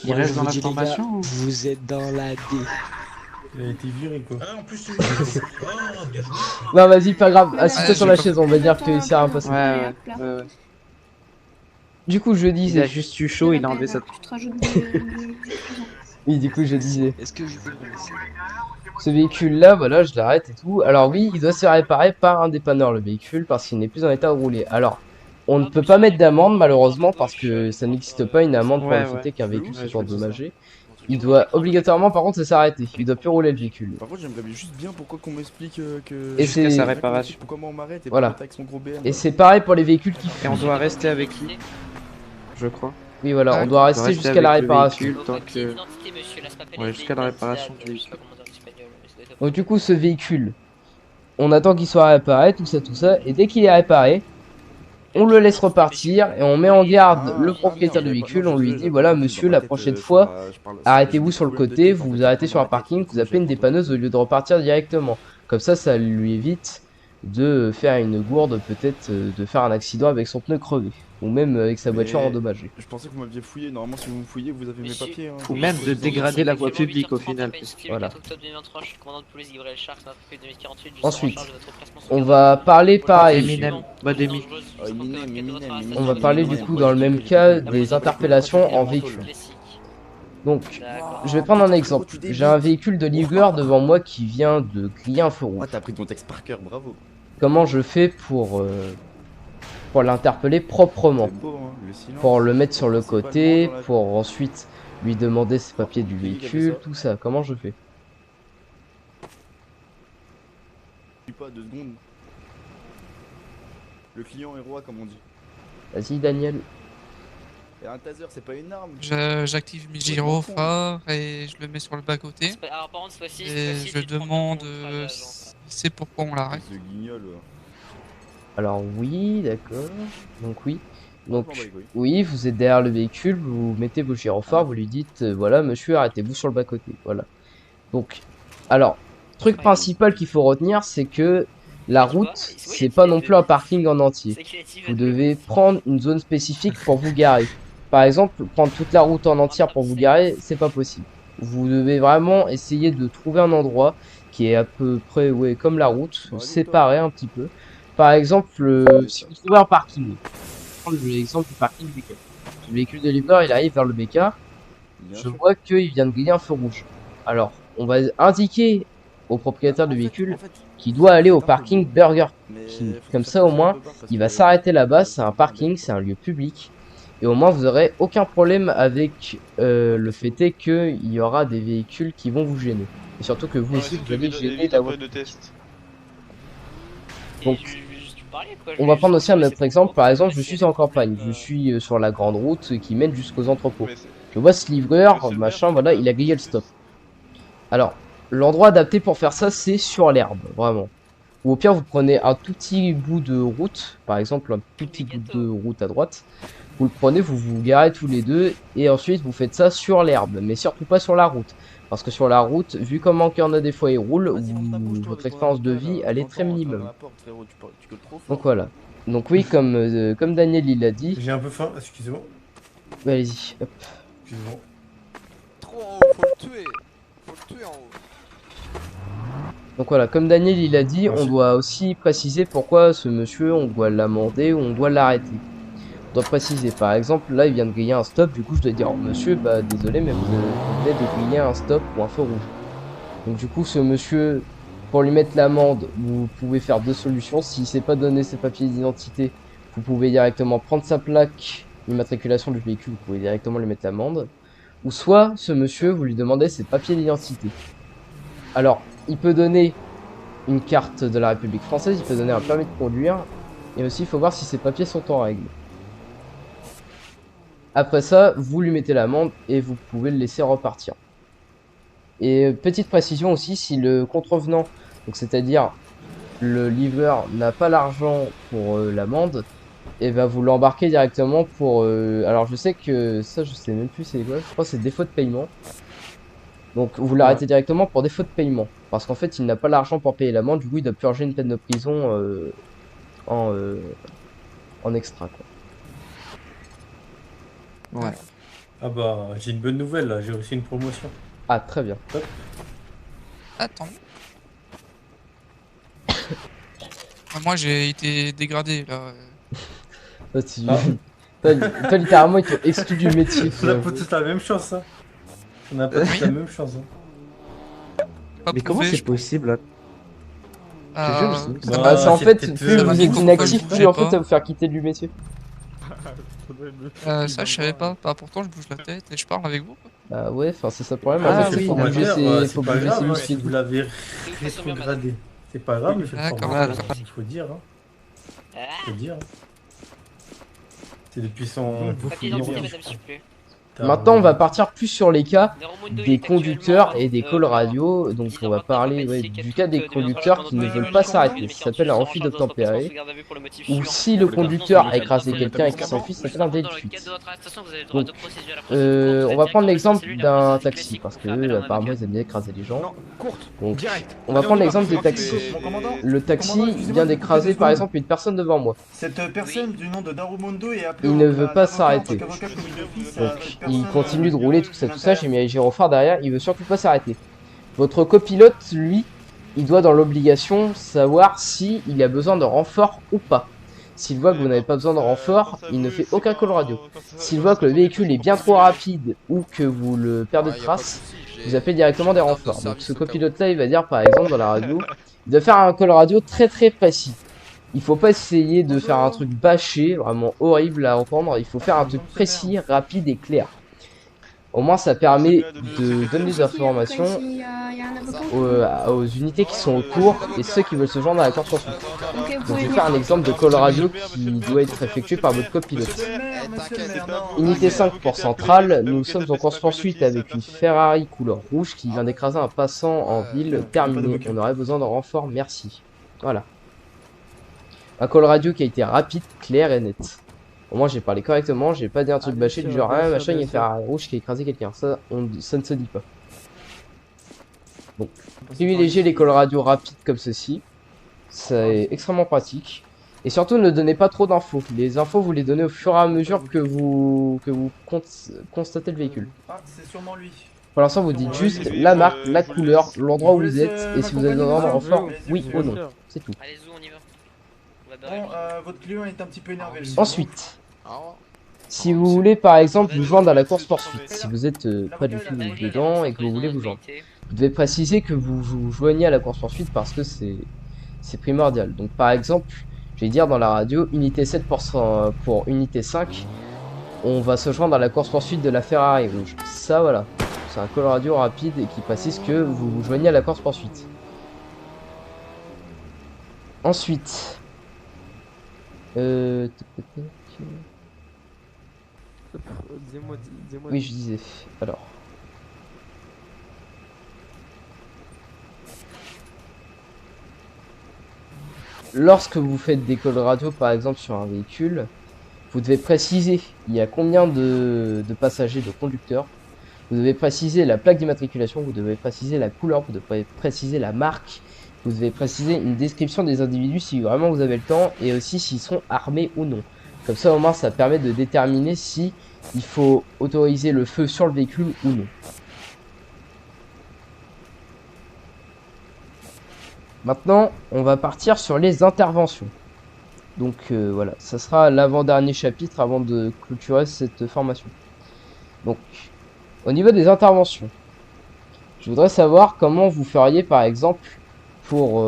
Il reste dans la formation ou... Vous êtes dans la D. Il a été viré quoi. Non, vas-y, pas grave, assis-toi sur la chaise, on va dire qu'il sert à rien passer. Ouais. Du coup, je Il disais. a juste eu chaud, il a enlevé sa... Oui, du coup, je disais. Est-ce que je peux Ce véhicule-là, voilà, je l'arrête et tout. Alors oui, il doit se faire réparer par un dépanneur, le véhicule, parce qu'il n'est plus en état de rouler. Alors, on ne peut pas mettre d'amende, malheureusement, parce que ça n'existe pas une amende pour le fait qu'un véhicule soit endommagé. Il doit obligatoirement, par contre, s'arrêter. Il doit plus rouler le véhicule. Par contre, j'aimerais juste bien pourquoi qu'on m'explique que... Et c'est sa réparation. Pourquoi moi on m'arrête et voilà. avec son gros BM. Et c'est pareil pour les véhicules qui Et on doit rester avec lui, je crois. Oui, voilà, on doit rester jusqu'à la réparation. Ouais, jusqu'à la réparation du véhicule. Donc du coup, ce véhicule, on attend qu'il soit réparé, tout ça, et dès qu'il est réparé, on le laisse repartir et on met en garde le propriétaire du véhicule. On lui dit, voilà, monsieur, la prochaine fois, arrêtez-vous sur le côté, vous vous arrêtez sur un parking, vous appelez une dépanneuse au lieu de repartir directement. Comme ça lui évite de faire une gourde, peut-être de faire un accident avec son pneu crevé. Ou même avec sa voiture endommagée. Je pensais que vous m'aviez fouillé, normalement si vous me fouillez vous avez mes papiers. Hein. Ou même de dégrader la voie publique au final. Voilà. Ensuite, on va parler pareil. On va parler du coup dans le même cas des interpellations en véhicule. Donc, je vais prendre un exemple. J'ai un véhicule de livreur devant moi qui vient de griller un feu rouge. Ah, t'as appris ton texte par cœur, bravo. Comment je fais pour l'interpeller proprement? Beau, hein, le silence. Pour le mettre sur le côté, pour ensuite lui demander ses papiers du véhicule, tout ça. Comment je fais? Pas 2 secondes. Le client est roi, comme on dit. Vas-y, Daniel. Et un taser, c'est pas une arme. J'active mes gyrophares et je le mets sur le bas-côté. Alors, par contre, Et je demande c'est pourquoi on l'arrête. Ce guignol. Alors oui, d'accord. Donc oui. Donc oui, vous êtes derrière le véhicule, vous mettez vos gyrophares, vous lui dites voilà monsieur, arrêtez-vous sur le bas-côté. Voilà. Donc, alors, truc principal qu'il faut retenir, c'est que la route, c'est pas non plus un parking en entier. Vous devez prendre une zone spécifique pour vous garer. Par exemple, prendre toute la route en entière pour vous garer, c'est pas possible. Vous devez vraiment essayer de trouver un endroit qui est à peu près comme la route, séparé un petit peu. Par exemple, si vous trouvez un parking, prendre l'exemple du parking BK. Le véhicule de livreur, il arrive vers le BK. Je vois qu'il vient de griller un feu rouge. Alors, on va indiquer au propriétaire du véhicule qu'il doit aller au parking Burger King. Comme ça, au moins, il va s'arrêter là-bas. C'est un parking, c'est un lieu public. Et au moins, vous aurez aucun problème avec le fait est qu'il y aura des véhicules qui vont vous gêner. Et surtout que vous aussi, vous allez gêner la voie. Donc, on va prendre aussi un autre exemple. Par exemple, je suis en campagne. Je suis sur la grande route qui mène jusqu'aux entrepôts. Je vois ce livreur, machin, voilà, il a grillé le stop. Alors, l'endroit adapté pour faire ça, c'est sur l'herbe, vraiment. Ou au pire, vous prenez un tout petit bout de route, par exemple, un tout petit bout de route à droite. Vous le prenez, vous vous garez tous les deux, et ensuite vous faites ça sur l'herbe, mais surtout pas sur la route. Parce que sur la route, vu comment qu'il y en a des fois ils roulent, votre expérience de vie, elle est très minimum. Donc voilà. Donc oui, comme Daniel il a dit... J'ai un peu faim, excusez-moi. Allez-y, hop. Excusez-moi. Trop en haut, faut le tuer. Faut le tuer en haut. Donc voilà, comme Daniel il a dit, on doit aussi préciser pourquoi ce monsieur, on doit l'amender ou on doit l'arrêter. On doit préciser, par exemple, là il vient de griller un stop, du coup je dois dire, oh, monsieur, bah désolé, mais vous venez de griller un stop ou un feu rouge. Donc du coup ce monsieur, pour lui mettre l'amende, vous pouvez faire deux solutions. S'il ne sait pas donner ses papiers d'identité, vous pouvez directement prendre sa plaque d'immatriculation du véhicule, vous pouvez directement lui mettre l'amende. Ou soit, ce monsieur, vous lui demandez ses papiers d'identité. Alors, il peut donner une carte de la République française, il peut donner un permis de conduire, et aussi il faut voir si ses papiers sont en règle. Après ça, vous lui mettez l'amende et vous pouvez le laisser repartir. Et petite précision aussi, si le contrevenant, donc c'est-à-dire le livreur n'a pas l'argent pour l'amende, et va vous l'embarquer directement pour... alors je sais que ça, je sais même plus c'est quoi, je crois que c'est défaut de paiement. Donc vous l'arrêtez directement pour défaut de paiement. Parce qu'en fait, il n'a pas l'argent pour payer l'amende, du coup il doit purger une peine de prison en extra, quoi. Ouais. Ah bah, j'ai une bonne nouvelle là, j'ai reçu une promotion. Ah, très bien. Hop. Attends. Moi j'ai été dégradé là. Toi, littéralement, ils t'ont exclu du métier. On a pas tous la même chance, hein. On a pas tous la même chance, hein. Mais comment c'est possible là? C'est en fait, plus vous êtes inactif, plus en fait ça va vous faire quitter du métier. Ça je savais pas. Bah, pourtant je bouge la tête et je parle avec vous, quoi. Ah ouais, enfin c'est ça le problème. Ah, oui, faut bouger ses muscles. Vous l'avez rétrogradé. C'est pas grave, mais il faut dire. Faut dire. C'est depuis son... Maintenant, on va partir plus sur les cas des conducteurs et des calls radio. Donc, on va parler du cas des conducteurs qui ne veulent pas s'arrêter. Ça s'appelle un refus d'obtempérer. Ou si le conducteur a écrasé quelqu'un et qu'il s'enfuit, ça s'appelle un délit de fuite. Donc, on va prendre l'exemple d'un taxi parce que apparemment ils aiment bien écraser les gens. Donc, on va prendre l'exemple des taxis. Le taxi vient d'écraser par exemple une personne devant moi. Cette personne du nom de Darumondo est appelée. Il ne veut pas s'arrêter. Donc, il continue de rouler, tout ça, j'ai mis les gyrophares derrière, il veut surtout pas s'arrêter. Votre copilote, lui, il doit dans l'obligation savoir si il a besoin de renfort ou pas. S'il voit que vous n'avez pas besoin de renfort, il ne fait aucun call radio. S'il voit que le véhicule est bien trop rapide ou que vous le perdez de trace, vous appelez directement des renforts. Donc ce copilote-là, il va dire par exemple dans la radio, il doit faire un call radio très précis. Il faut pas essayer de faire un truc bâché, vraiment horrible à entendre. Il faut faire un truc précis, rapide et clair. Au moins, ça permet de donner des informations aux unités qui sont autour et ceux qui veulent se joindre à la course-poursuite. Donc, je vais faire un exemple de call radio qui doit être effectué par votre copilote. Unité 5 pour centrale, nous sommes en course-poursuite avec une Ferrari couleur rouge qui vient d'écraser un passant en ville. Terminé. On aurait besoin de renfort, merci. Voilà. Un call radio qui a été rapide, clair et net. Au moins j'ai parlé correctement, j'ai pas dit un truc bâché du genre ah machin il y a une Ferrari rouge qui a écrasé quelqu'un. Ça ne se dit pas. Bon. Privilégiez les calls radio rapides comme ceci. C'est extrêmement pratique. Et surtout ne donnez pas trop d'infos. Les infos vous les donnez au fur et à mesure que vous constatez le véhicule. Ah, c'est sûrement lui. Pour l'instant vous dites juste la marque, la couleur, l'endroit où vous êtes et si vous avez besoin de renfort, oui ou non. C'est tout. Allez-y, on y va. Bon, votre client est un petit peu énervé. Ensuite, si vous voulez par exemple vous joindre à la course poursuite, si vous êtes pas du tout dedans et que vous voulez vous joindre, vous devez préciser que vous vous joignez à la course poursuite parce que c'est primordial. Donc par exemple, je vais dire dans la radio, unité 7 pour unité 5, on va se joindre à la course poursuite de la Ferrari rouge. Ça voilà, c'est un call radio rapide et qui précise que vous vous joignez à la course poursuite. Ensuite, oui, je disais. Alors. Lorsque vous faites des calls radio, par exemple, sur un véhicule, vous devez préciser il y a combien de passagers, de conducteurs. Vous devez préciser la plaque d'immatriculation, vous devez préciser la couleur, vous devez préciser la marque. Vous devez préciser une description des individus si vraiment vous avez le temps et aussi s'ils sont armés ou non. Comme ça au moins ça permet de déterminer si il faut autoriser le feu sur le véhicule ou non. Maintenant on va partir sur les interventions. Donc voilà, ça sera l'avant-dernier chapitre avant de clôturer cette formation. Donc au niveau des interventions, je voudrais savoir comment vous feriez par exemple pour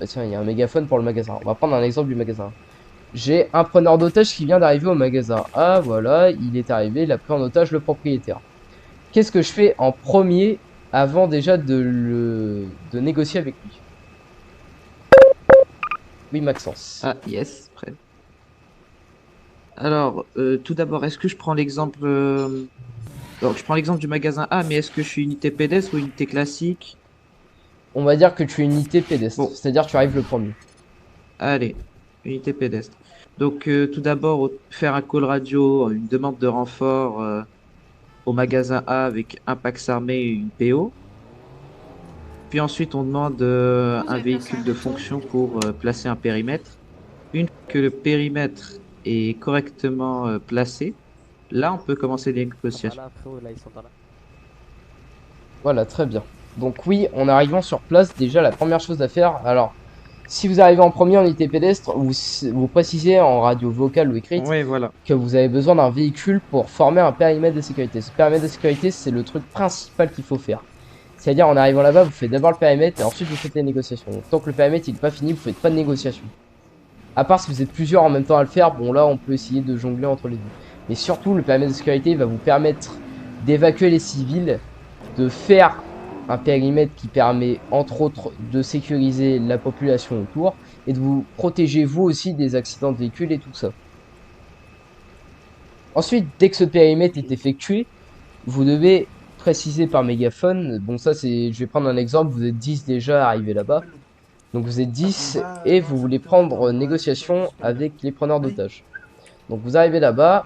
tiens, il y a un mégaphone pour le magasin. On va prendre un exemple du magasin. J'ai un preneur d'otage qui vient d'arriver au magasin. Ah voilà, il est arrivé, il a pris en otage le propriétaire. Qu'est-ce que je fais en premier avant déjà de négocier avec lui? Oui, Maxence. Ah yes, prêt. Alors, tout d'abord, est-ce que je prends l'exemple donc je prends l'exemple du magasin A, mais est-ce que je suis unité pédestre ou unité classique? On va dire que tu es unité pédestre, bon. C'est-à-dire que tu arrives le premier. Allez, unité pédestre. Donc tout d'abord, faire un call radio, une demande de renfort au magasin A avec un Pax armé et une PO. Puis ensuite, on demande un véhicule de fonction pour placer un périmètre. Une fois que le périmètre est correctement placé, là, on peut commencer les négociations. Voilà, très bien. Donc oui, en arrivant sur place, déjà la première chose à faire, alors si vous arrivez en premier en unité pédestre, vous précisez en radio vocale ou écrite voilà, que vous avez besoin d'un véhicule pour former un périmètre de sécurité. Ce périmètre de sécurité, c'est le truc principal qu'il faut faire. C'est-à-dire en arrivant là-bas, vous faites d'abord le périmètre et ensuite vous faites les négociations. Donc, tant que le périmètre il n'est pas fini, vous faites pas de négociation. À part si vous êtes plusieurs en même temps à le faire, bon là on peut essayer de jongler entre les deux. Mais surtout le périmètre de sécurité va vous permettre d'évacuer les civils, de faire un périmètre qui permet entre autres de sécuriser la population autour et de vous protéger vous aussi des accidents de véhicules et tout ça. Ensuite, dès que ce périmètre est effectué, vous devez préciser par mégaphone, bon ça c'est, je vais prendre un exemple, vous êtes 10 déjà arrivés là-bas, donc vous êtes 10 et vous voulez prendre négociation avec les preneurs d'otages. Donc vous arrivez là-bas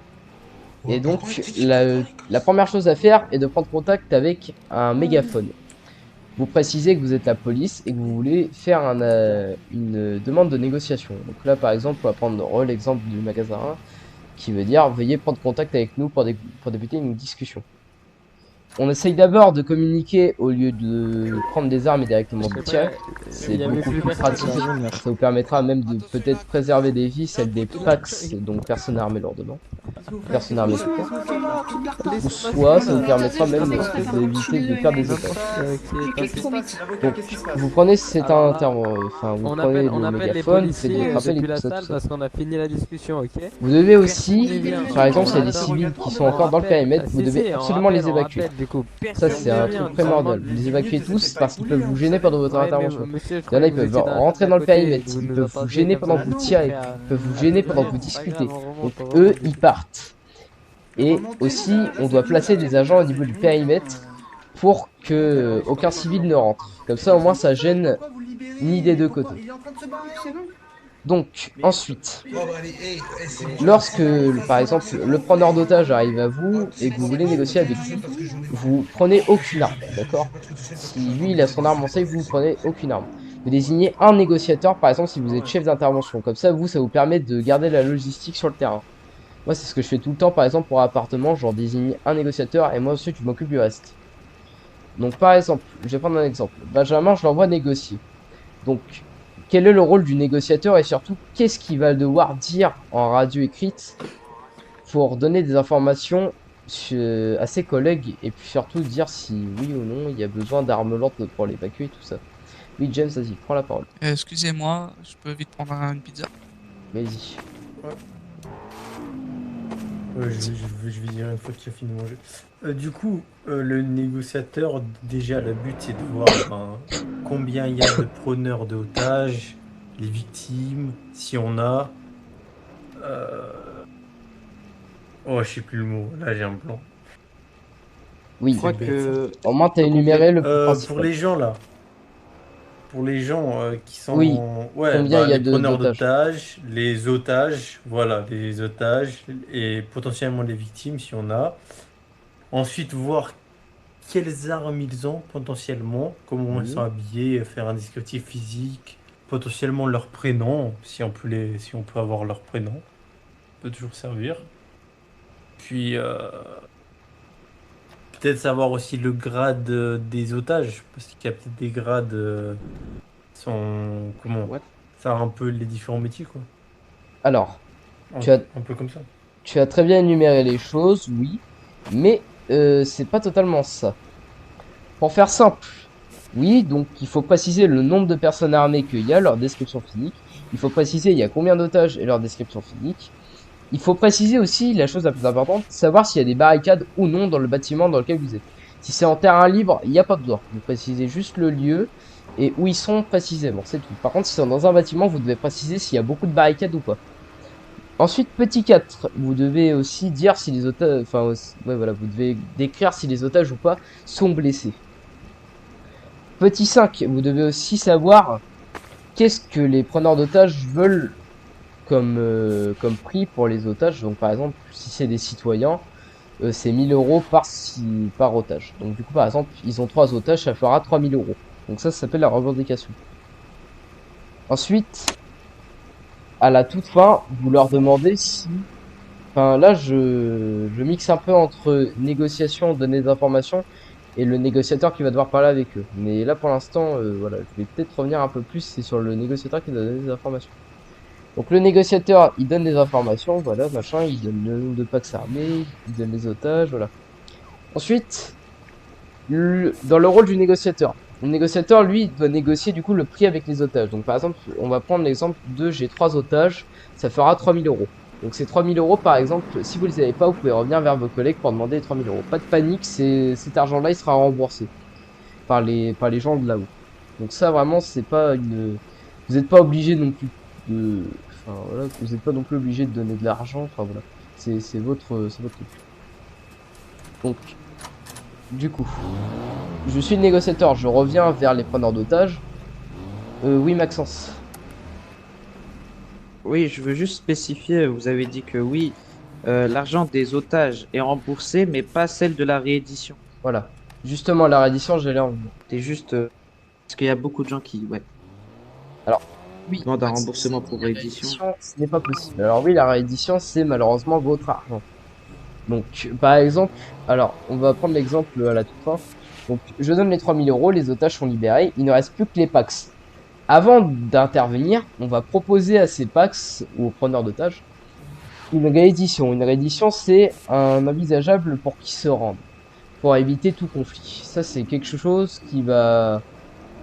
et donc la première chose à faire est de prendre contact avec un mégaphone. Vous précisez que vous êtes la police et que vous voulez faire une demande de négociation. Donc là par exemple on va prendre l'exemple du magasin 1 qui veut dire veuillez prendre contact avec nous pour débuter une discussion. on essaye d'abord de communiquer au lieu de prendre des armes et directement de tirer. C'est beaucoup plus pratique. Ça vous permettra même de peut-être préserver des vies, celles des Pax, donc personnes armées lourdement. Personnes armées tout court. Ou soit ça vous permettra même d'éviter de perdre des otages. Donc vous prenez cet enfin vous prenez le mégaphone, vous faites des rappels et tout ça. Parce qu'on a fini la discussion, ok. Vous devez aussi, par exemple, s'il y a des civils qui sont encore dans le périmètre, vous devez absolument les évacuer. Ça c'est un truc primordial. Vous les évacuez tous parce qu'ils peuvent vous gêner pendant votre intervention. Il y en a, ils peuvent rentrer dans le périmètre, ils peuvent vous gêner pendant que vous tirez, ils peuvent vous gêner pendant que vous discutez. Donc eux, ils partent. Et aussi, on doit placer des agents au niveau du périmètre pour que aucun civil ne rentre. Comme ça, au moins, ça gêne ni des deux côtés. Donc, ensuite, lorsque, par exemple, le preneur d'otage arrive à vous et que vous voulez négocier avec lui, vous prenez aucune arme, d'accord? Si lui, il a son arme en safe, vous ne prenez aucune arme. Vous désignez un négociateur, par exemple, si vous êtes chef d'intervention. Comme ça, ça vous permet de garder la logistique sur le terrain. Moi, c'est ce que je fais tout le temps, par exemple, pour un appartement, genre désigne un négociateur et moi ensuite, je m'occupe du reste. Donc, par exemple, je vais prendre un exemple. Benjamin, je l'envoie négocier. Donc, quel est le rôle du négociateur et surtout, qu'est-ce qu'il va devoir dire en radio écrite pour donner des informations à ses collègues et puis surtout dire si oui ou non il y a besoin d'armes lourdes pour l'évacuer et tout ça. Oui, James, vas-y, prends la parole. Excusez-moi, je peux vite prendre une pizza. Vas-y. Je vais dire une fois qu'il a fini de manger. Du coup, le négociateur, déjà, le but c'est de voir combien il y a de preneurs de otages, les victimes, si on a. Oh, je sais plus le mot, là j'ai un blanc. Oui, je crois que. Au moins, t'as énuméré le principal. Pour les gens là. Pour les gens qui sont. Oui. Ouais, combien il y a les preneurs d'otages, les otages, voilà, les otages et potentiellement les victimes si on a. Ensuite, voir quelles armes ils ont potentiellement, comment ils sont habillés, faire un descriptif physique, potentiellement leur prénom, si on peut avoir leur prénom, ça peut toujours servir. Puis peut-être savoir aussi le grade des otages, parce qu'il y a peut-être des grades ça a un peu les différents métiers quoi. Alors, un peu comme ça. Tu as très bien énuméré les choses, oui, mais c'est pas totalement ça. Pour faire simple, oui, donc il faut préciser le nombre de personnes armées qu'il y a, leur description physique. Il faut préciser il y a combien d'otages et leur description physique. Il faut préciser aussi, la chose la plus importante, savoir s'il y a des barricades ou non dans le bâtiment dans lequel vous êtes. Si c'est en terrain libre, il n'y a pas besoin. Vous précisez juste le lieu et où ils sont précisément, c'est tout. Par contre, si c'est dans un bâtiment, vous devez préciser s'il y a beaucoup de barricades ou pas. Ensuite, petit 4, vous devez aussi dire si les otages... Enfin, ouais, voilà, vous devez décrire si les otages ou pas sont blessés. Petit 5, vous devez aussi savoir qu'est-ce que les preneurs d'otages veulent comme prix pour les otages. Donc par exemple, si c'est des citoyens, c'est 1000 € par otage. Donc du coup, par exemple, ils ont 3 otages, ça fera 3000 €. Donc ça s'appelle la revendication. Ensuite, à la toute fin, vous leur demandez si... Enfin là, je mixe un peu entre négociation, donner des informations, et le négociateur qui va devoir parler avec eux. Mais là, pour l'instant, voilà, je vais peut-être revenir un peu plus, c'est sur le négociateur qui doit donner des informations. Donc le négociateur, il donne des informations, voilà, machin, il donne le nombre de Pax armés, il donne les otages, voilà. Ensuite, dans le rôle du négociateur, le négociateur, lui, doit négocier du coup le prix avec les otages. Donc par exemple, on va prendre l'exemple de j'ai 3 otages, ça fera 3000 €. Donc ces 3000 € par exemple, si vous les avez pas, vous pouvez revenir vers vos collègues pour demander les 3000 €. Pas de panique, cet argent-là, il sera remboursé par les gens de là-haut. Donc ça vraiment, c'est pas une... Vous n'êtes pas obligé non plus de... Enfin voilà, vous n'êtes pas non plus obligé de donner de l'argent, enfin voilà. C'est votre truc. Donc, du coup, je suis le négociateur, je reviens vers les preneurs d'otages. Oui, Maxence. Oui, je veux juste spécifier, vous avez dit que oui, l'argent des otages est remboursé, mais pas celle de la réédition. Voilà. Justement, la réédition, j'allais en venir. C'est juste... parce qu'il y a beaucoup de gens qui... Ouais. Alors, oui. Demandent un remboursement pour réédition. Ce n'est pas possible. Alors oui, la réédition, c'est malheureusement votre argent. Donc, par exemple, alors, on va prendre l'exemple à la toute fin. Donc, je donne les 3000 euros, les otages sont libérés, il ne reste plus que les Pax. Avant d'intervenir, on va proposer à ces Pax ou aux preneurs d'otages une réédition. Une réédition, c'est un envisageable pour qu'ils se rendent, pour éviter tout conflit. Ça, c'est quelque chose qui va...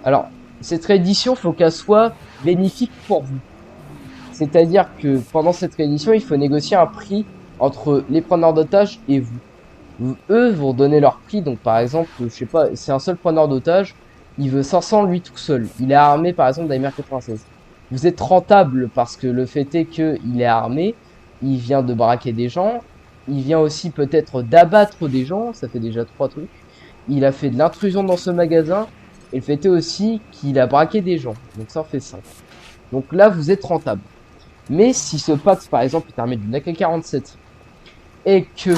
Alors, cette réédition, faut qu'elle soit bénéfique pour vous. C'est-à-dire que pendant cette réédition, il faut négocier un prix entre les preneurs d'otages et vous. Eux vont donner leur prix. Donc, par exemple, je sais pas, c'est un seul preneur d'otages. Il veut 500 lui tout seul. Il est armé, par exemple, d'AMR 96. Vous êtes rentable parce que le fait est qu'il est armé. Il vient de braquer des gens. Il vient aussi peut-être d'abattre des gens. Ça fait déjà 3 trucs. Il a fait de l'intrusion dans ce magasin. Et le fait est aussi qu'il a braqué des gens. Donc ça en fait 5. Donc là, vous êtes rentable. Mais si ce Pax, par exemple, est armé d'une AK-47 et que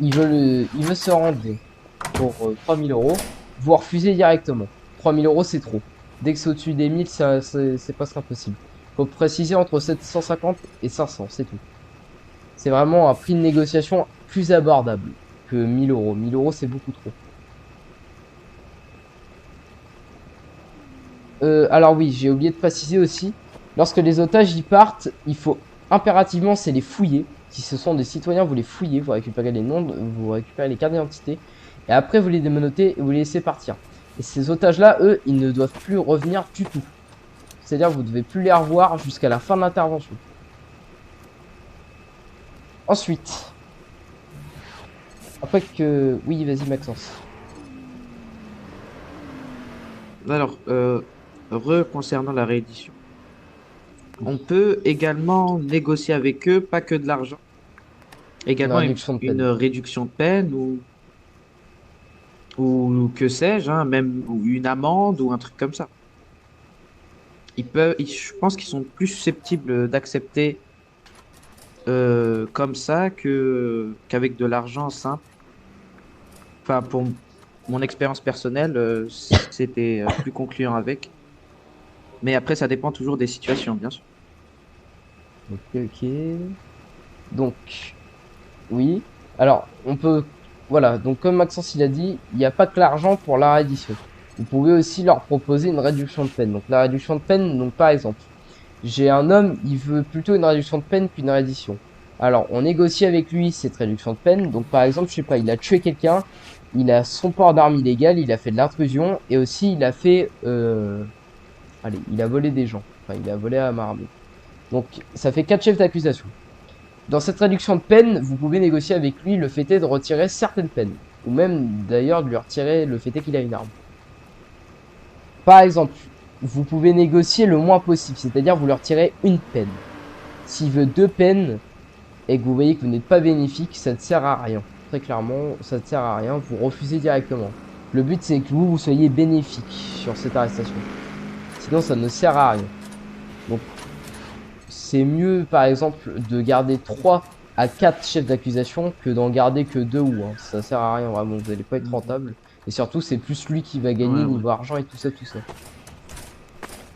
il veut se rendre pour 3000 euros, vous refusez directement. 3000 euros, c'est trop. Dès que c'est au-dessus des 1000, c'est presque impossible. Faut préciser entre 750 et 500, c'est tout. C'est vraiment un prix de négociation plus abordable que 1000 euros. 1000 euros, c'est beaucoup trop. Alors oui, j'ai oublié de préciser aussi, lorsque les otages y partent, il faut impérativement c'est les fouiller. Si ce sont des citoyens, vous les fouillez, vous récupérez les noms, vous récupérez les cartes d'identité, et après vous les démenotez et vous les laissez partir. Et ces otages-là, eux, ils ne doivent plus revenir du tout. C'est-à-dire vous ne devez plus les revoir jusqu'à la fin de l'intervention. Ensuite, après que... Oui, vas-y Maxence. Alors, concernant la réédition, on peut également négocier avec eux, pas que de l'argent, également une réduction de peine ou que sais-je, hein, même ou une amende ou un truc comme ça. Je pense qu'ils sont plus susceptibles d'accepter comme ça qu'avec de l'argent simple. Enfin, pour mon expérience personnelle, c'était plus concluant avec. Mais après, ça dépend toujours des situations, bien sûr. Ok. Donc, oui. Alors, on peut... Voilà, donc comme Maxence il a dit, il n'y a pas que l'argent pour la réédition. Vous pouvez aussi leur proposer une réduction de peine. Donc la réduction de peine, donc par exemple, j'ai un homme, il veut plutôt une réduction de peine qu'une réédition. Alors, on négocie avec lui cette réduction de peine. Donc par exemple, je sais pas, il a tué quelqu'un, il a son port d'armes illégal, il a fait de l'intrusion, et aussi il a fait... Allez, il a volé des gens. Enfin, il a volé à main armée. Donc, ça fait 4 chefs d'accusation. Dans cette réduction de peine, vous pouvez négocier avec lui le fait est de retirer certaines peines. Ou même, d'ailleurs, de lui retirer le fait est qu'il a une arme. Par exemple, vous pouvez négocier le moins possible. C'est-à-dire, vous lui retirez une peine. S'il veut 2 peines, et que vous voyez que vous n'êtes pas bénéfique, ça ne sert à rien. Très clairement, ça ne sert à rien. Vous refusez directement. Le but, c'est que vous soyez bénéfique sur cette arrestation. Sinon, ça ne sert à rien. Donc, c'est mieux, par exemple, de garder 3 à 4 chefs d'accusation que d'en garder que 2 ou 1. Ça sert à rien, vraiment. Vous n'allez pas être rentable. Et surtout, c'est plus lui qui va gagner niveau argent et tout ça, tout ça.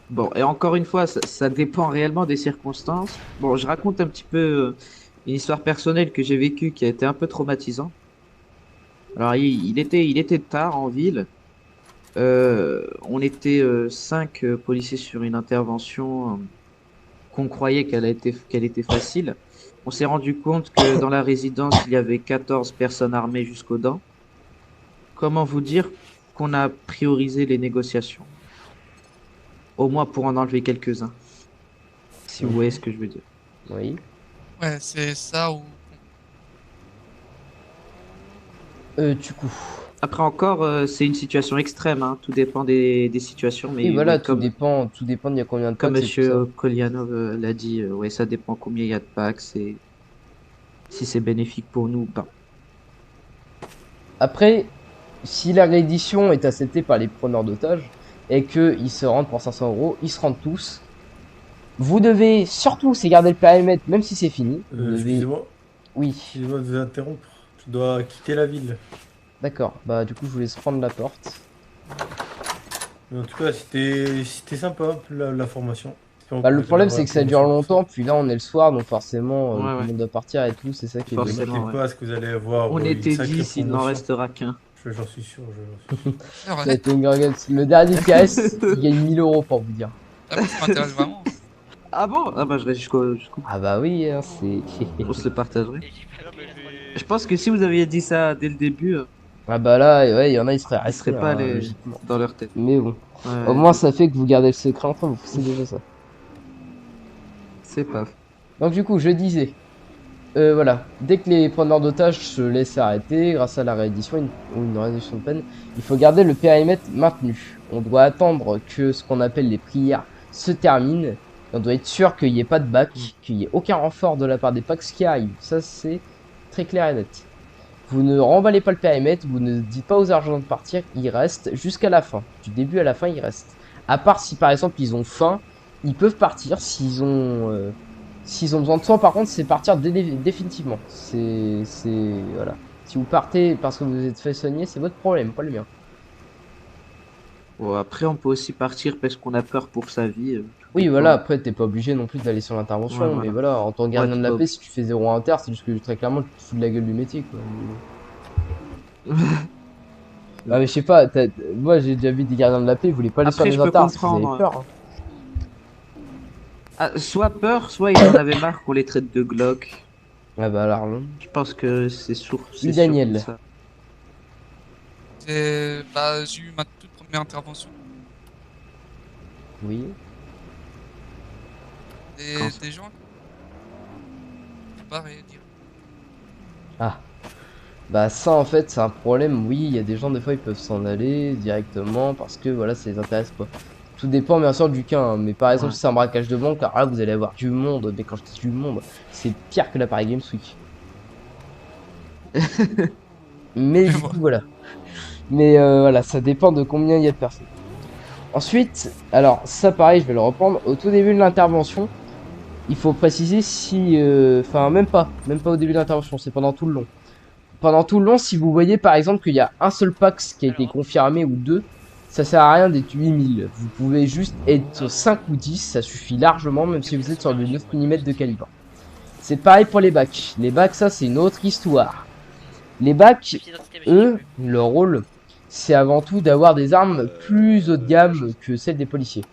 Bon, et encore une fois, ça dépend réellement des circonstances. Bon, je raconte un petit peu une histoire personnelle que j'ai vécue qui a été un peu traumatisante. Alors, il était tard en ville. On était 5 policiers sur une intervention qu'on croyait qu'elle était facile. On s'est rendu compte que dans la résidence, il y avait 14 personnes armées jusqu'aux dents. Comment vous dire qu'on a priorisé les négociations? Au moins pour en enlever quelques-uns. Si vous voyez ce que je veux dire. Oui. Ouais, c'est ça ou... Du coup... Après encore, c'est une situation extrême, hein. Tout dépend des situations. Mais oui, voilà, tout dépend d'il y a combien de Comme Monsieur Kolianov l'a dit, ouais, ça dépend combien il y a de packs et si c'est bénéfique pour nous ou pas. Après, si la réédition est acceptée par les preneurs d'otages et qu'ils se rendent pour 500 euros, ils se rendent tous. Vous devez surtout c'est garder le périmètre, même si c'est fini. Excusez-moi. Oui. Excusez-moi de vous interrompre. Je dois quitter la ville. D'accord, bah du coup je vous laisse prendre la porte. Mais en tout cas, c'était sympa la formation. Donc, Bah, le problème c'est que ça dure longtemps, puis là on est le soir, donc forcément tout le monde doit partir et tout, c'est ça qui est dommage. Forcément, pas ce que vous allez avoir. On était 10, il n'en restera qu'un. J'en suis sûr, Ça a été une gargade. Le dernier qui reste, il gagne 1000 € pour vous dire. Ah bon, ça m'intéresse vraiment. Ah bon? Ah bah je reste jusqu'au... Ah bah oui, hein, c'est... On se le partagerait. Je pense que si vous aviez dit ça dès le début... Ah bah là, ouais, il y en a, ils seraient pas dans leur tête. Mais bon, Ouais, au moins ça fait que vous gardez le secret entre vous, c'est déjà ça. C'est pas... Donc du coup, je disais, voilà, dès que les preneurs d'otages se laissent arrêter grâce à la réédition ou une réduction de peine, il faut garder le périmètre maintenu. On doit attendre que ce qu'on appelle les prières se terminent. Et on doit être sûr qu'il n'y ait pas de bac, qu'il n'y ait aucun renfort de la part des packs qui arrive. Ça, c'est très clair et net. Vous ne remballez pas le périmètre, vous ne dites pas aux argents de partir, il reste jusqu'à la fin. Du début à la fin, il reste. À part si par exemple ils ont faim, ils peuvent partir. S'ils ont besoin de soins, par contre, c'est partir définitivement. Voilà. Si vous partez parce que vous vous êtes fait soigner, c'est votre problème, pas le mien. Bon, après, on peut aussi partir parce qu'on a peur pour sa vie. Oui, voilà, après, t'es pas obligé non plus d'aller sur l'intervention, Ouais, mais voilà, en tant que gardien de la paix, si tu fais 0 inter, c'est juste que très clairement, tu te fous de la gueule du métier, quoi. Ah, mais je sais pas, moi j'ai déjà vu des gardiens de la paix, ils voulaient pas aller sur les inter, parce qu'ils avaient peur. Hein. Ah, soit peur, soit ils en avaient marre qu'on les traite de Glock. Ah bah alors, non. Je pense que c'est sûr. Daniel. Bah, j'ai eu ma toute première intervention. Oui. Des gens barrés, dire. Ah. Bah ça en fait c'est un problème, oui, il y a des gens des fois ils peuvent s'en aller directement parce que voilà ça les intéresse pas. Tout dépend bien sûr du cas, hein. Mais par exemple si c'est un braquage de banque, alors là vous allez avoir du monde, mais quand je dis du monde, c'est pire que la Paris Games Week. Mais du coup voilà. Mais voilà, ça dépend de combien il y a de personnes. Ensuite, alors ça pareil, je vais le reprendre. Au tout début de l'intervention, il faut préciser si... Enfin, même pas au début de l'intervention, c'est pendant tout le long. Pendant tout le long, si vous voyez par exemple qu'il y a un seul PAX qui a été confirmé ou deux, ça sert à rien d'être 8000. Vous pouvez juste être 5 ou 10, ça suffit largement, même si vous êtes sur du 9 mm de calibre. C'est pareil pour les bacs. Les bacs, ça c'est une autre histoire. Les bacs, eux, leur rôle, c'est avant tout d'avoir des armes plus haut de gamme que celles des policiers.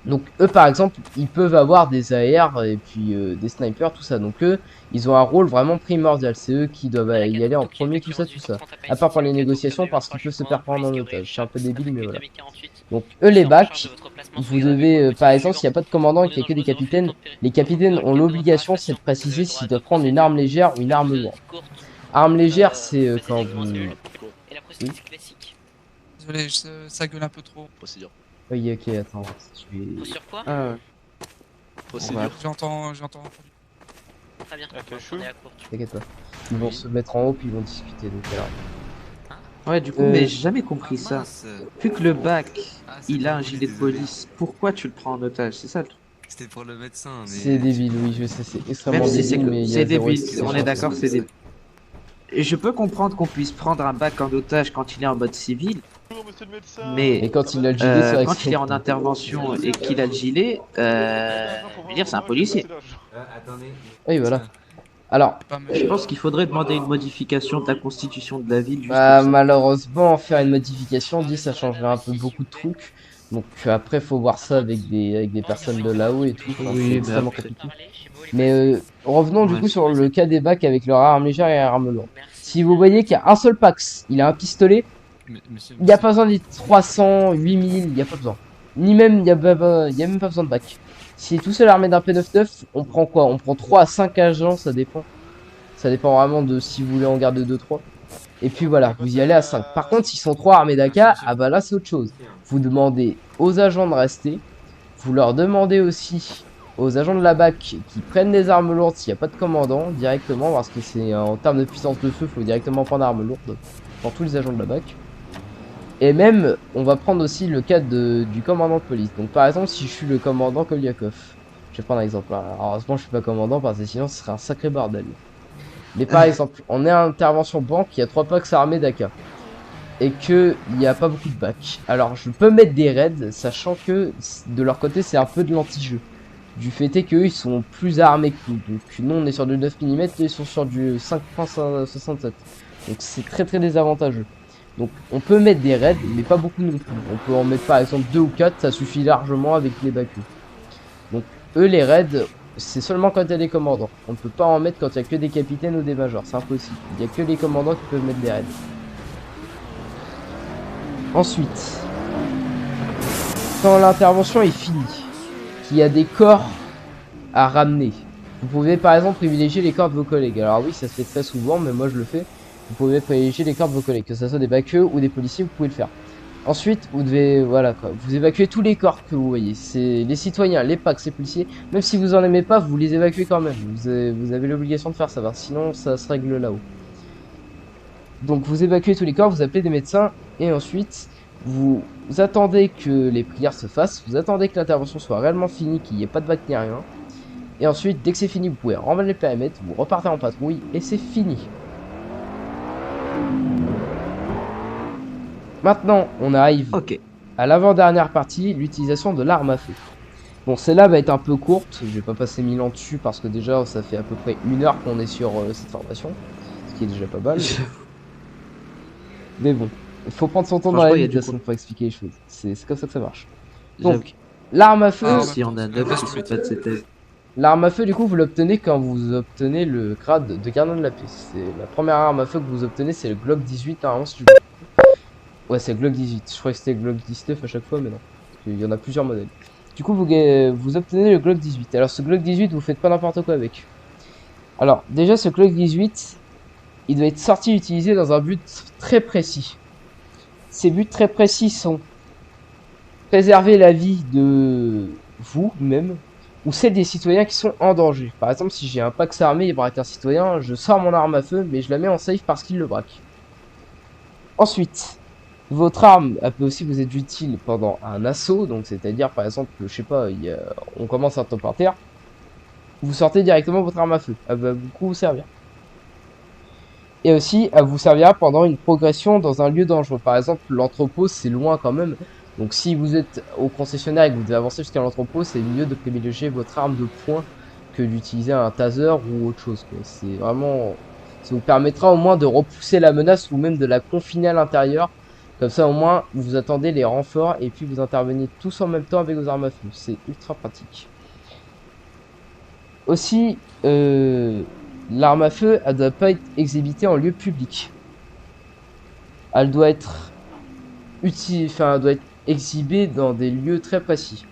Donc eux par exemple, ils peuvent avoir des AR et puis des snipers, tout ça. Donc eux, ils ont un rôle vraiment primordial. C'est eux qui doivent y aller en premier, tout ça. À part pour les négociations, parce qu'ils peuvent se faire prendre en otage. C'est un peu débile, mais voilà. Donc eux les bacs, vous devez, par exemple, s'il n'y a pas de commandant et qu'il n'y a que des capitaines, les capitaines ont l'obligation, c'est de préciser s'ils doivent prendre une arme légère ou une arme lourde. Arme légère, c'est quand vous... Oui. Désolé, ça gueule un peu trop. Procédure. Oui, ok, attends. Je vais... Sur quoi Procédure. J'entends. Très bien. T'inquiète pas. Ils vont se mettre en haut puis ils vont discuter. Donc alors. Ouais, du coup, mais j'ai jamais compris ça. Vu que le bac, il a un gilet de police, pourquoi tu le prends en otage? C'est ça le truc. C'était pour le médecin, mais... C'est débile, oui, je sais, c'est extrêmement débile, mais c'est débile, on est d'accord, c'est débile. Et je peux comprendre qu'on puisse prendre un bac en otage quand il est en mode civil, mais quand il a le gilet, c'est vrai que quand il est en intervention et qu'il a le gilet, je veux dire, c'est un policier. Oui, voilà. Alors, je pense qu'il faudrait demander une modification de la constitution de la ville. Malheureusement, faire une modification, ça changerait un peu beaucoup de trucs. Donc après, faut voir ça avec des personnes de là-haut et tout. Oui, c'est extrêmement compliqué. Mais revenons du coup sur le cas des bacs avec leur arme légère et arme lourde. Si vous voyez qu'il y a un seul Pax, il a un pistolet, il n'y a pas besoin des 300, 8000, il n'y a pas besoin. Ni même, il n'y a même pas besoin de bac. Si tout seul armé d'un P99, on prend quoi? On prend 3 à 5 agents, ça dépend. Ça dépend vraiment de si vous voulez en garder 2-3. Et puis voilà, vous y allez à 5. Par contre, s'ils sont 3 armés d'AK, ah bah là c'est autre chose. Vous demandez aux agents de rester. Vous leur demandez aussi aux agents de la BAC qui prennent des armes lourdes s'il n'y a pas de commandant directement. Parce que c'est en termes de puissance de feu, il faut directement prendre armes lourdes pour tous les agents de la BAC. Et même, on va prendre aussi le cas du commandant de police. Donc par exemple, si je suis le commandant Kolyakov. Je vais prendre un exemple. Alors, heureusement, je suis pas commandant parce que sinon ce serait un sacré bordel. Mais par exemple, on est à intervention banque, il y a 3 packs armés d'AK. et que il n'y a pas beaucoup de bacs. Alors je peux mettre des raids, sachant que de leur côté c'est un peu de l'anti-jeu. Du fait est qu'eux ils sont plus armés que nous. Donc nous on est sur du 9 mm, ils sont sur du 5.67. Donc c'est très désavantageux. Donc on peut mettre des raids, mais pas beaucoup non plus. On peut en mettre par exemple 2 ou 4, ça suffit largement avec les bacs. Donc eux les raids, c'est seulement quand il y a des commandants. On ne peut pas en mettre quand il n'y a que des capitaines ou des majors, c'est impossible. Il n'y a que les commandants qui peuvent mettre des raids. Ensuite, quand l'intervention est finie, qu'il y a des corps à ramener, vous pouvez par exemple privilégier les corps de vos collègues. Alors oui, ça se fait très souvent, mais moi je le fais. Vous pouvez privilégier les corps de vos collègues, que ce soit des baqueux ou des policiers, vous pouvez le faire. Ensuite, vous devez, voilà quoi, vous évacuez tous les corps que vous voyez. C'est les citoyens, les PAC, les policiers. Même si vous en aimez pas, vous les évacuez quand même. Vous avez l'obligation de faire ça, sinon ça se règle là-haut. Donc vous évacuez tous les corps, vous appelez des médecins, et ensuite vous attendez que les prières se fassent, vous attendez que l'intervention soit réellement finie, qu'il n'y ait pas de vague ni rien. Et ensuite, dès que c'est fini, vous pouvez ramener le périmètre, vous repartez en patrouille, et c'est fini. Maintenant, on arrive à l'avant-dernière partie, l'utilisation de l'arme à feu. Bon, celle-là va être un peu courte, je vais pas passer 1000 ans dessus parce que déjà ça fait à peu près 1 heure qu'on est sur cette formation, ce qui est déjà pas mal. Mais bon, il faut prendre son temps dans la vidéo pour expliquer les choses, c'est comme ça que ça marche. Donc, l'arme à feu... si on a 9 qui sont pas de cette thèse. L'arme à feu, du coup, vous l'obtenez quand vous obtenez le grade de gardien de la paix. C'est la première arme à feu que vous obtenez, c'est le Glock 18 à 11. Ouais, c'est le Glock 18. Je croyais que c'était le Glock 19 à chaque fois, mais non. Il y en a plusieurs modèles. Du coup, vous obtenez le Glock 18. Alors, ce Glock 18, vous faites pas n'importe quoi avec. Alors, déjà, ce Glock 18, il doit être sorti et utilisé dans un but très précis. Ces buts très précis sont préserver la vie de vous-même, ou celle des citoyens qui sont en danger. Par exemple, si j'ai un Pax armé et braque un citoyen, je sors mon arme à feu, mais je la mets en safe parce qu'il le braque. Ensuite, votre arme, elle peut aussi vous être utile pendant un assaut, donc c'est-à-dire, par exemple, je sais pas, on commence un top par terre, vous sortez directement votre arme à feu, elle va beaucoup vous servir. Et aussi, elle vous servira pendant une progression dans un lieu dangereux. Par exemple, l'entrepôt, c'est loin quand même. Donc si vous êtes au concessionnaire et que vous devez avancer jusqu'à l'entrepôt, c'est mieux de privilégier votre arme de poing que d'utiliser un taser ou autre chose. C'est vraiment... Ça vous permettra au moins de repousser la menace ou même de la confiner à l'intérieur. Comme ça au moins vous attendez les renforts et puis vous intervenez tous en même temps avec vos armes à feu. C'est ultra pratique. Aussi, l'arme à feu, elle doit pas être exhibitée en lieu public. Elle doit être exhibée dans des lieux très précis.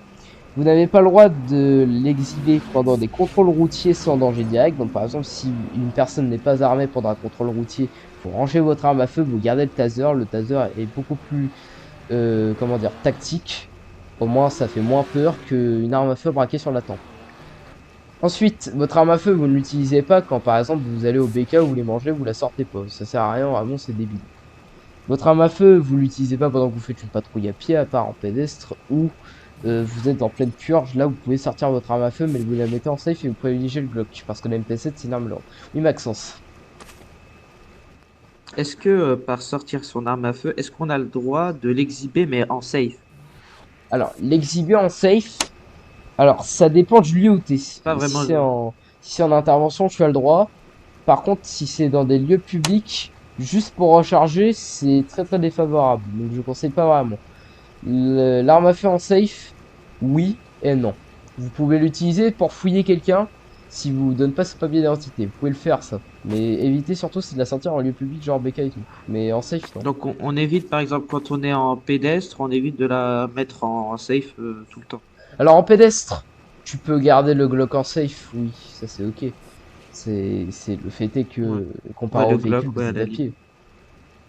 Vous n'avez pas le droit de l'exhiber pendant des contrôles routiers sans danger direct. Donc par exemple, si une personne n'est pas armée pendant un contrôle routier, vous rangez votre arme à feu, vous gardez le taser. Le taser est beaucoup plus, comment dire, tactique. Au moins, ça fait moins peur qu'une arme à feu braquée sur la tempe. Ensuite, votre arme à feu, vous ne l'utilisez pas quand par exemple vous allez au BK, vous les mangez, vous la sortez pas. Ça sert à rien, vraiment, c'est débile. Votre arme à feu, vous l'utilisez pas pendant que vous faites une patrouille à pied, à part en pédestre, ou vous êtes en pleine purge. Là, vous pouvez sortir votre arme à feu, mais vous la mettez en safe et vous privilégiez le Glock, parce que la MP7, c'est une arme lourde. Oui, Maxence. Est-ce que, par sortir son arme à feu, est-ce qu'on a le droit de l'exhiber, mais en safe? Alors, l'exhiber en safe, alors, ça dépend du lieu où t'es. Pas vraiment. Si c'est en intervention, tu as le droit. Par contre, si c'est dans des lieux publics, juste pour recharger, c'est très défavorable. Donc je conseille pas vraiment. L'arme à feu en safe, oui et non. Vous pouvez l'utiliser pour fouiller quelqu'un si vous donne pas ce papier d'identité. Vous pouvez le faire ça. Mais évitez surtout c'est de la sortir en lieu public genre BK et tout. Mais en safe non. Donc on évite par exemple quand on est en pédestre, on évite de la mettre en safe tout le temps. Alors en pédestre, tu peux garder le Glock en safe, oui, ça c'est ok. C'est le fait est que comparé au véhicule, vous êtes à pied.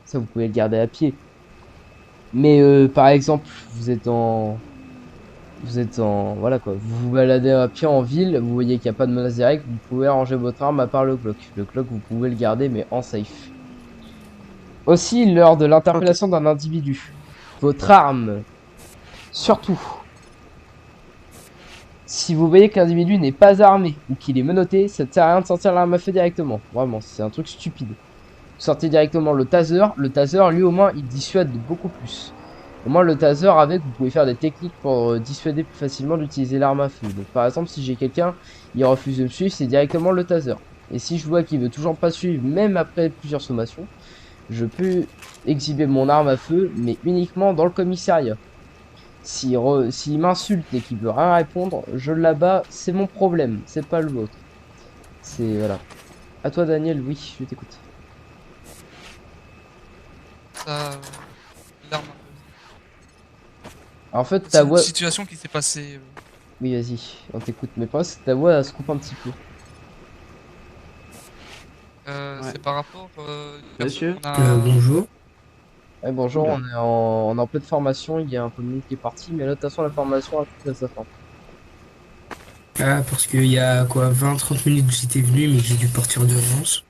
Ça vous pouvez le garder à pied. Mais par exemple, vous êtes en voilà quoi, vous vous baladez à pied en ville, vous voyez qu'il n'y a pas de menace directe, vous pouvez ranger votre arme à part le Glock. Le Glock vous pouvez le garder mais en safe. Aussi lors de l'interpellation d'un individu, votre arme, surtout si vous voyez que l'individu n'est pas armé ou qu'il est menotté, ça ne sert à rien de sortir l'arme à feu directement. Vraiment, c'est un truc stupide. sortez directement le taser. Le taser, lui, au moins, il dissuade beaucoup plus. Au moins, le taser, avec, vous pouvez faire des techniques pour dissuader plus facilement d'utiliser l'arme à feu. Donc, par exemple, si j'ai quelqu'un, il refuse de me suivre, c'est directement le taser. Et si je vois qu'il veut toujours pas suivre, même après plusieurs sommations, je peux exhiber mon arme à feu, mais uniquement dans le commissariat. S'il m'insulte et qu'il veut rien répondre, je l'abats, c'est mon problème, c'est pas le vôtre. C'est voilà. À toi Daniel, oui, je t'écoute. L'arme. En fait, ta voix. C'est une situation qui s'est passée. Oui, vas-y, on t'écoute. Mais pas, c'est ta voix, elle se coupe un petit peu. C'est par rapport. Monsieur. Bonjour. Ouais, bonjour, on est en pleine formation, il y a un peu de monde qui est parti, mais là, de toute façon, la formation a tout à sa fin. Ah, parce qu'il y a quoi, 20-30 minutes que j'étais venu, mais que j'ai dû partir d'urgence.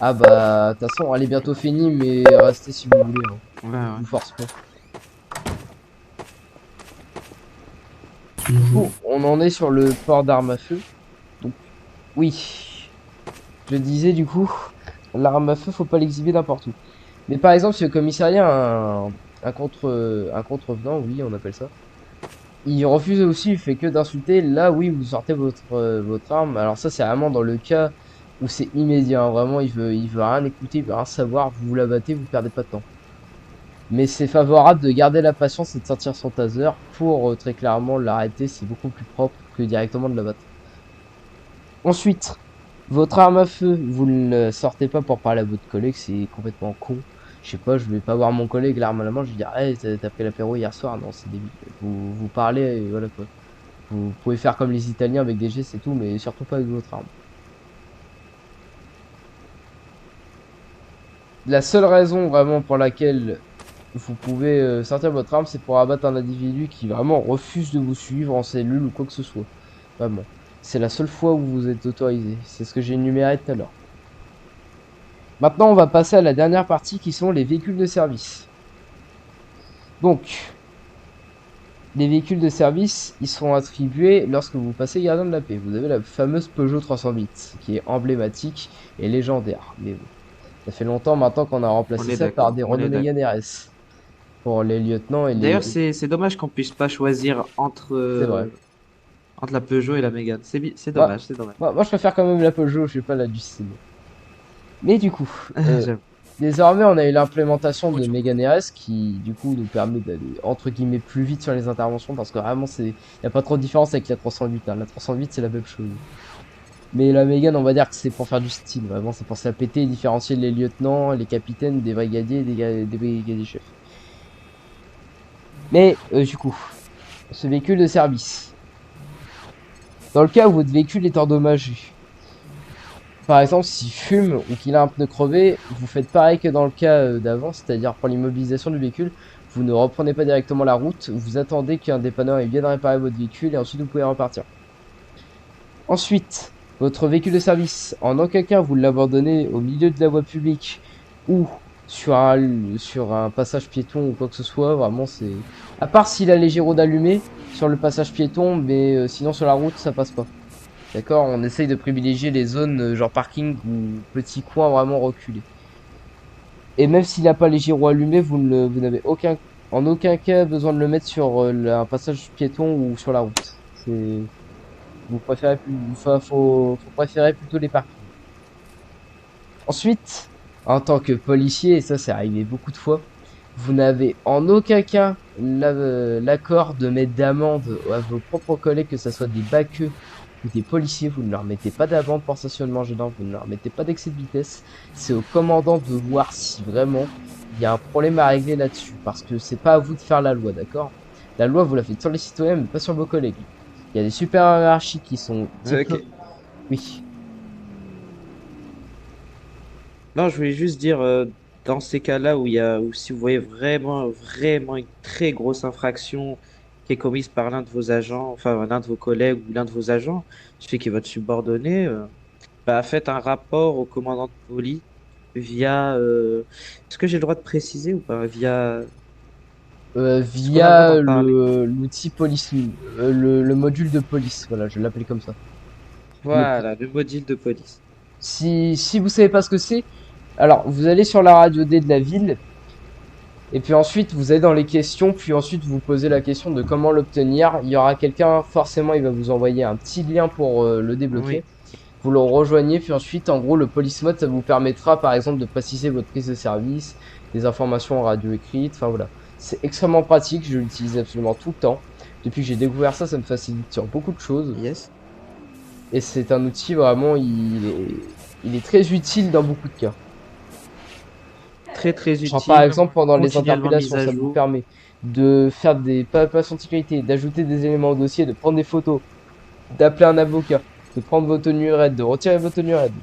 Ah bah, de toute façon, elle est bientôt finie, mais restez si vous voulez. Hein. Je vous force pas. Bon, on en est sur le port d'armes à feu. Donc, oui. Je disais, du coup, l'arme à feu, faut pas l'exhiber n'importe où. Mais par exemple, si le commissariat a un contrevenant, oui, on appelle ça. Il refuse aussi, il fait que d'insulter. Là, oui, vous sortez votre arme. Alors ça, c'est vraiment dans le cas où c'est immédiat. Hein. Vraiment, il veut rien écouter, il veut rien savoir. Vous la battez, vous perdez pas de temps. Mais c'est favorable de garder la patience et de sortir son taser pour très clairement l'arrêter. C'est beaucoup plus propre que directement de la battre. Ensuite, votre arme à feu, vous ne la sortez pas pour parler à votre collègue, c'est complètement con. Je sais pas, je vais pas voir mon collègue l'arme à la main, je vais dire hey, t'as pris l'apéro hier soir, non c'est débile. Vous parlez et voilà quoi. Vous pouvez faire comme les Italiens avec des gestes et tout, mais surtout pas avec votre arme. La seule raison vraiment pour laquelle vous pouvez sortir votre arme, c'est pour abattre un individu qui vraiment refuse de vous suivre en cellule ou quoi que ce soit. Vraiment. C'est la seule fois où vous êtes autorisé. C'est ce que j'ai énuméré tout à l'heure. Maintenant, on va passer à la dernière partie qui sont les véhicules de service. Donc, les véhicules de service, ils sont attribués lorsque vous passez gardien de la paix. Vous avez la fameuse Peugeot 308 qui est emblématique et légendaire. Mais bon, ça fait longtemps maintenant qu'on a remplacé ça par des Renault Mégane RS. Pour les lieutenants et les... D'ailleurs, c'est dommage qu'on puisse pas choisir entre la Peugeot et la Mégane. C'est dommage, c'est dommage. Moi, je préfère quand même la Peugeot, je sais pas la du style. Mais du coup, désormais, on a eu l'implémentation de Mégane RS qui, du coup, nous permet d'aller, entre guillemets, plus vite sur les interventions parce que vraiment, il n'y a pas trop de différence avec la 308. Hein. La 308, c'est la même chose. Mais la Mégane, on va dire que c'est pour faire du style. Vraiment, c'est pour se la péter et différencier les lieutenants, les capitaines, des brigadiers et des brigadiers chefs. Mais, du coup, ce véhicule de service. Dans le cas où votre véhicule est endommagé, par exemple, s'il fume ou qu'il a un pneu crevé, vous faites pareil que dans le cas d'avant, c'est-à-dire pour l'immobilisation du véhicule, vous ne reprenez pas directement la route, vous attendez qu'un dépanneur vienne réparer votre véhicule et ensuite vous pouvez repartir. Ensuite, votre véhicule de service, en aucun cas vous l'abandonnez au milieu de la voie publique ou sur un passage piéton ou quoi que ce soit, vraiment c'est... À part s'il a les gyros d'allumé sur le passage piéton, mais sinon sur la route ça passe pas. D'accord, on essaye de privilégier les zones genre parking ou petits coins vraiment reculés. Et même s'il n'a pas les gyros allumés, vous n'avez en aucun cas besoin de le mettre sur un passage piéton ou sur la route. Vous préférez faut préférer plutôt les parkings. Ensuite, en tant que policier, et ça c'est arrivé beaucoup de fois, vous n'avez en aucun cas l'accord de mettre d'amende à vos propres collègues, que ce soit des baqueux ou des policiers. Vous ne leur mettez pas d'amende pour stationnement gênant, vous ne leur mettez pas d'excès de vitesse. C'est au commandant de voir si vraiment il y a un problème à régler là-dessus, parce que c'est pas à vous de faire la loi, d'accord? La loi vous la faites sur les citoyens mais pas sur vos collègues. Il y a des supérieurs hiérarchiques qui sont... Okay. Oui. Non, je voulais juste dire, dans ces cas-là où si vous voyez vraiment une très grosse infraction qui est commise par l'un de vos agents, enfin l'un de vos collègues ou l'un de vos agents, je sais qu'il est votre subordonné, faites un rapport au commandant de police via... Est-ce que j'ai le droit de préciser ou pas? Via l'outil police, le module de police, voilà, je l'appelle comme ça. Voilà, le module de police. Si vous savez pas ce que c'est, Alors, vous allez sur la radio D de la ville. Et puis ensuite, vous allez dans les questions. Puis ensuite, vous posez la question de comment l'obtenir. Il y aura quelqu'un, forcément, il va vous envoyer un petit lien pour le débloquer. Oui. Vous le rejoignez. Puis ensuite, en gros, le police mode, ça vous permettra, par exemple, de préciser votre prise de service, des informations en radio écrite. Enfin, voilà. C'est extrêmement pratique. Je l'utilise absolument tout le temps. Depuis que j'ai découvert ça, ça me facilite sur beaucoup de choses. Yes. Et c'est un outil vraiment, il est très utile dans beaucoup de cas. Très utile. Genre, par exemple, pendant les interpellations, ça vous permet de faire des palpations de sécurité, d'ajouter des éléments au dossier, de prendre des photos, d'appeler un avocat, de prendre vos tenues raides, de retirer vos tenues raides,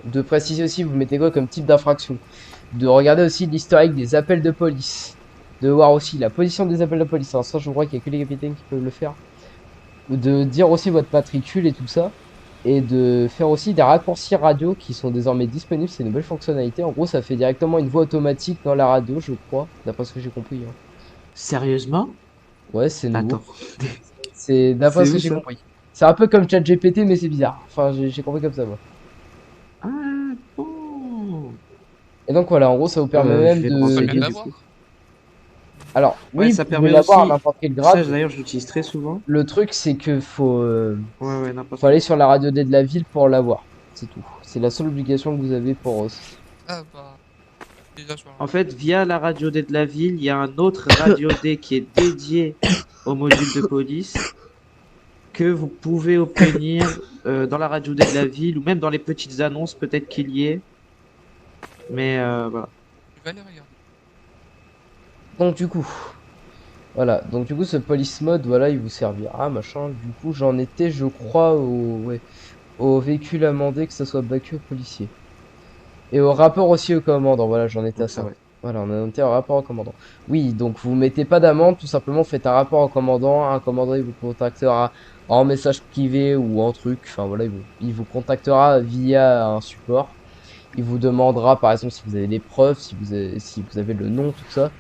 de préciser aussi vous mettez quoi comme type d'infraction, de regarder aussi l'historique des appels de police, de voir aussi la position des appels de police. Alors ça, je crois qu'il n'y a que les capitaines qui peuvent le faire. De dire aussi votre matricule et tout ça. Et de faire aussi des raccourcis radio qui sont désormais disponibles. C'est une belle fonctionnalité. En gros, ça fait directement une voix automatique dans la radio, je crois, d'après ce que j'ai compris. Hein. Sérieusement? Ouais, c'est nouveau. C'est d'après ce que j'ai compris. C'est un peu comme ChatGPT, mais c'est bizarre. Enfin, j'ai compris comme ça, moi. Ah bon. Et donc voilà, en gros, ça vous permet même de... Alors, ouais, oui, ça vous permet pouvez l'avoir à aussi... n'importe quel grade. Ça, d'ailleurs, je l'utilise très souvent. Le truc, c'est que faut faut aller sur la radio D de la ville pour l'avoir. C'est tout. C'est la seule obligation que vous avez pour... Ah bah... Déjà sur En fait, via la radio D de la ville, il y a un autre radio D qui est dédié au module de police que vous pouvez obtenir dans la radio D de la ville ou même dans les petites annonces, peut-être qu'il y ait. Mais voilà. Tu vas les regarder. Donc du coup, voilà. Donc du coup, ce police mode, voilà, il vous servira, machin. Du coup, j'en étais, je crois, au véhicule amendé, que ce soit Baku ou policier. Et au rapport aussi au commandant. Voilà, j'en étais à ça. Ouais. Voilà, on a noté un rapport au commandant. Oui, donc vous mettez pas d'amende, tout simplement faites un rapport au commandant. Un commandant, il vous contactera en message privé ou en truc. Enfin voilà, il vous contactera via un support. Il vous demandera, par exemple, si vous avez des preuves, si vous avez le nom, tout ça.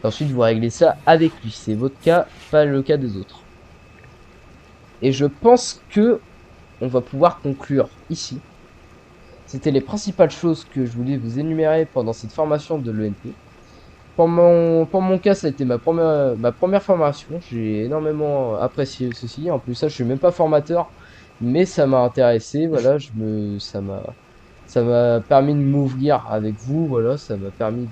Ensuite, vous réglez ça avec lui. C'est votre cas, pas le cas des autres. Et je pense que on va pouvoir conclure ici. C'était les principales choses que je voulais vous énumérer pendant cette formation de l'ENP. Pour mon cas, ça a été ma première formation. J'ai énormément apprécié ceci. En plus, ça, je suis même pas formateur, mais ça m'a intéressé. Voilà, ça m'a permis de m'ouvrir avec vous. Voilà, ça m'a permis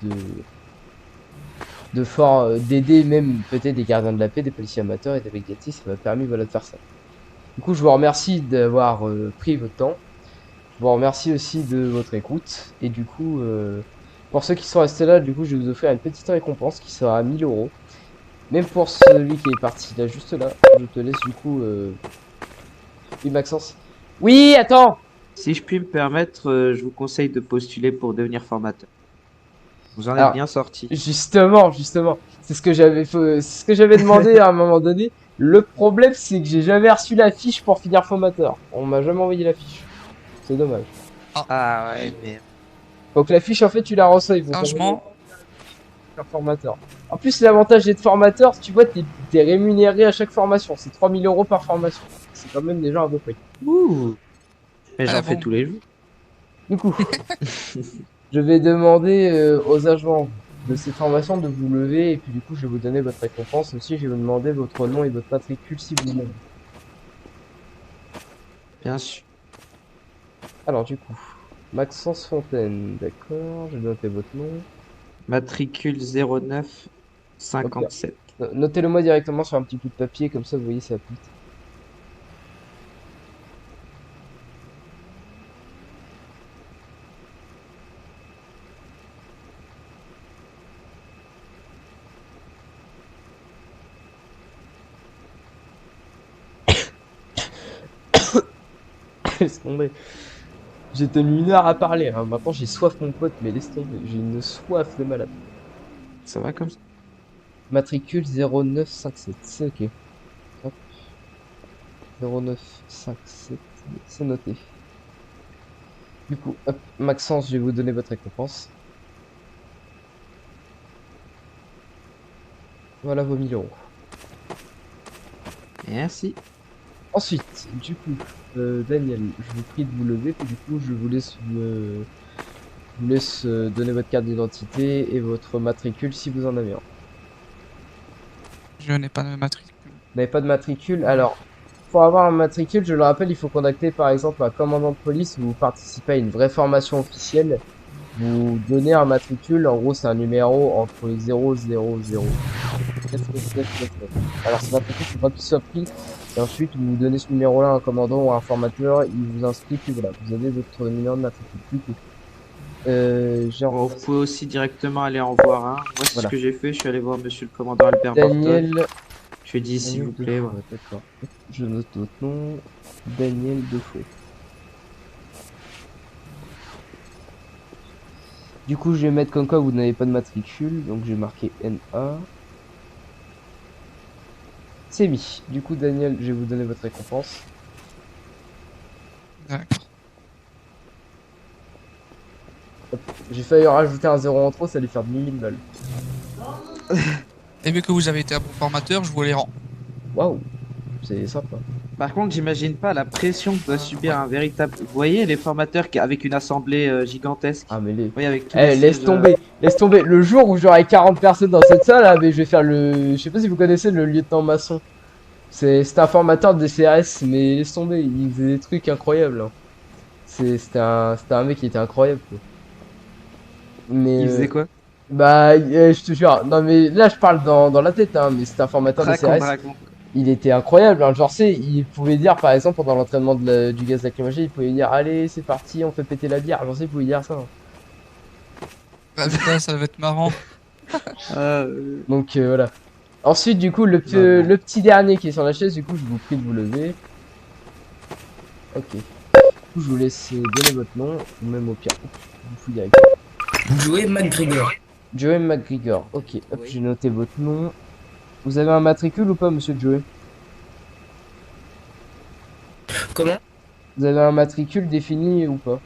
d'aider même peut-être des gardiens de la paix, des policiers amateurs et des brigadiers. Ça m'a permis voilà, de faire ça. Du coup, je vous remercie d'avoir pris votre temps. Je vous remercie aussi de votre écoute. Et du coup, pour ceux qui sont restés là, du coup, je vais vous offrir une petite récompense qui sera à 1000 €. Même pour celui qui est parti là, juste là. Je te laisse du coup... Oui, Maxence. Oui, attends. Si je puis me permettre, je vous conseille de postuler pour devenir formateur. Vous en êtes bien sorti. Justement. C'est ce que j'avais demandé à un moment donné. Le problème, c'est que j'ai jamais reçu la fiche pour finir formateur. On m'a jamais envoyé la fiche. C'est dommage. Ah ouais, mais... Donc la fiche, en fait, tu la reçois. Franchement... formateur. En plus, l'avantage d'être formateur, tu vois, t'es rémunéré à chaque formation. C'est 3000 € par formation. C'est quand même déjà un beau prix. Ouh. Mais j'en fais tous les jours. Du coup, je vais demander aux agents de cette formation de vous lever et puis du coup, je vais vous donner votre récompense aussi. Je vais vous demander votre nom et votre matricule si vous l'avez. Bien sûr. Alors du coup, Maxence Fontaine, d'accord, j'ai noté votre nom. Matricule 0957. Okay. Notez-le moi directement sur un petit bout de papier, comme ça vous voyez ça applique. Laisse tomber. J'ai tenu 1 heure à parler, hein. Maintenant j'ai soif mon pote, mais laisse tomber, j'ai une soif de malade. Ça va comme ça? Matricule 0957, c'est ok. Hop. 0957, c'est noté. Du coup, hop, Maxence, je vais vous donner votre récompense. Voilà vos 1000 €. Merci. Ensuite, du coup, Daniel, je vous prie de vous lever, puis du coup, je vous laisse Je vous laisse donner votre carte d'identité et votre matricule si vous en avez un. Je n'ai pas de matricule. Vous n'avez pas de matricule? Alors, pour avoir un matricule, je le rappelle, il faut contacter par exemple un commandant de police ou vous participez à une vraie formation officielle. Vous donnez un matricule, en gros c'est un numéro entre les 0, 0, 0. Alors ce matricule, il faudra qu'il soit pris. Et ensuite, vous donnez ce numéro-là à un commandant ou à un formateur, il vous inscrit, puis voilà, vous avez votre numéro de matricule. Vous pouvez aussi directement aller en voir un. Moi, c'est ce que j'ai fait. Je suis allé voir monsieur le commandant Albert Daniel. Bartol. Je lui ai dit, s'il vous plaît. Ouais, d'accord. Je note votre nom. Daniel Defoe. Du coup, je vais mettre comme quoi vous n'avez pas de matricule. Donc, j'ai marqué NA. C'est mis. Du coup, Daniel, je vais vous donner votre récompense. D'accord. J'ai failli rajouter un 0 en trop, ça allait faire 10 000 balles. Et vu que vous avez été un bon formateur, je vous les rends. Waouh, c'est sympa. Par contre, j'imagine pas la pression que doit subir un véritable. Vous voyez les formateurs avec une assemblée gigantesque. Ah mais les. Oui, avec tous Eh, les laisse sièges, tomber, laisse tomber. Le jour où j'aurai 40 personnes dans cette salle, là, mais je vais faire le. Je sais pas si vous connaissez le lieutenant Masson. C'est un formateur de CRS, mais laisse tomber, il faisait des trucs incroyables. Hein. C'était un mec qui était incroyable. Quoi. Mais, Il faisait quoi? Bah, je te jure. Non mais là, je parle dans la tête, hein, mais c'était un formateur de CRS. Raconte. Il était incroyable, hein. Genre, c'est, il pouvait dire, par exemple, pendant l'entraînement du gaz lacrymogène, il pouvait dire, allez, c'est parti, on fait péter la bière. Genre, il pouvait dire ça. Hein. Bah putain, ça va être marrant. Donc, voilà. Ensuite, du coup, le petit dernier qui est sur la chaise, du coup, je vous prie de vous lever. Ok. Du coup, je vous laisse donner votre nom, ou même au pire. Vous fouillez avec. Joey McGregor. Joey McGregor. Ok, hop, j'ai noté votre nom. Vous avez un matricule ou pas, monsieur Joey? Comment? Vous avez un matricule défini ou pas?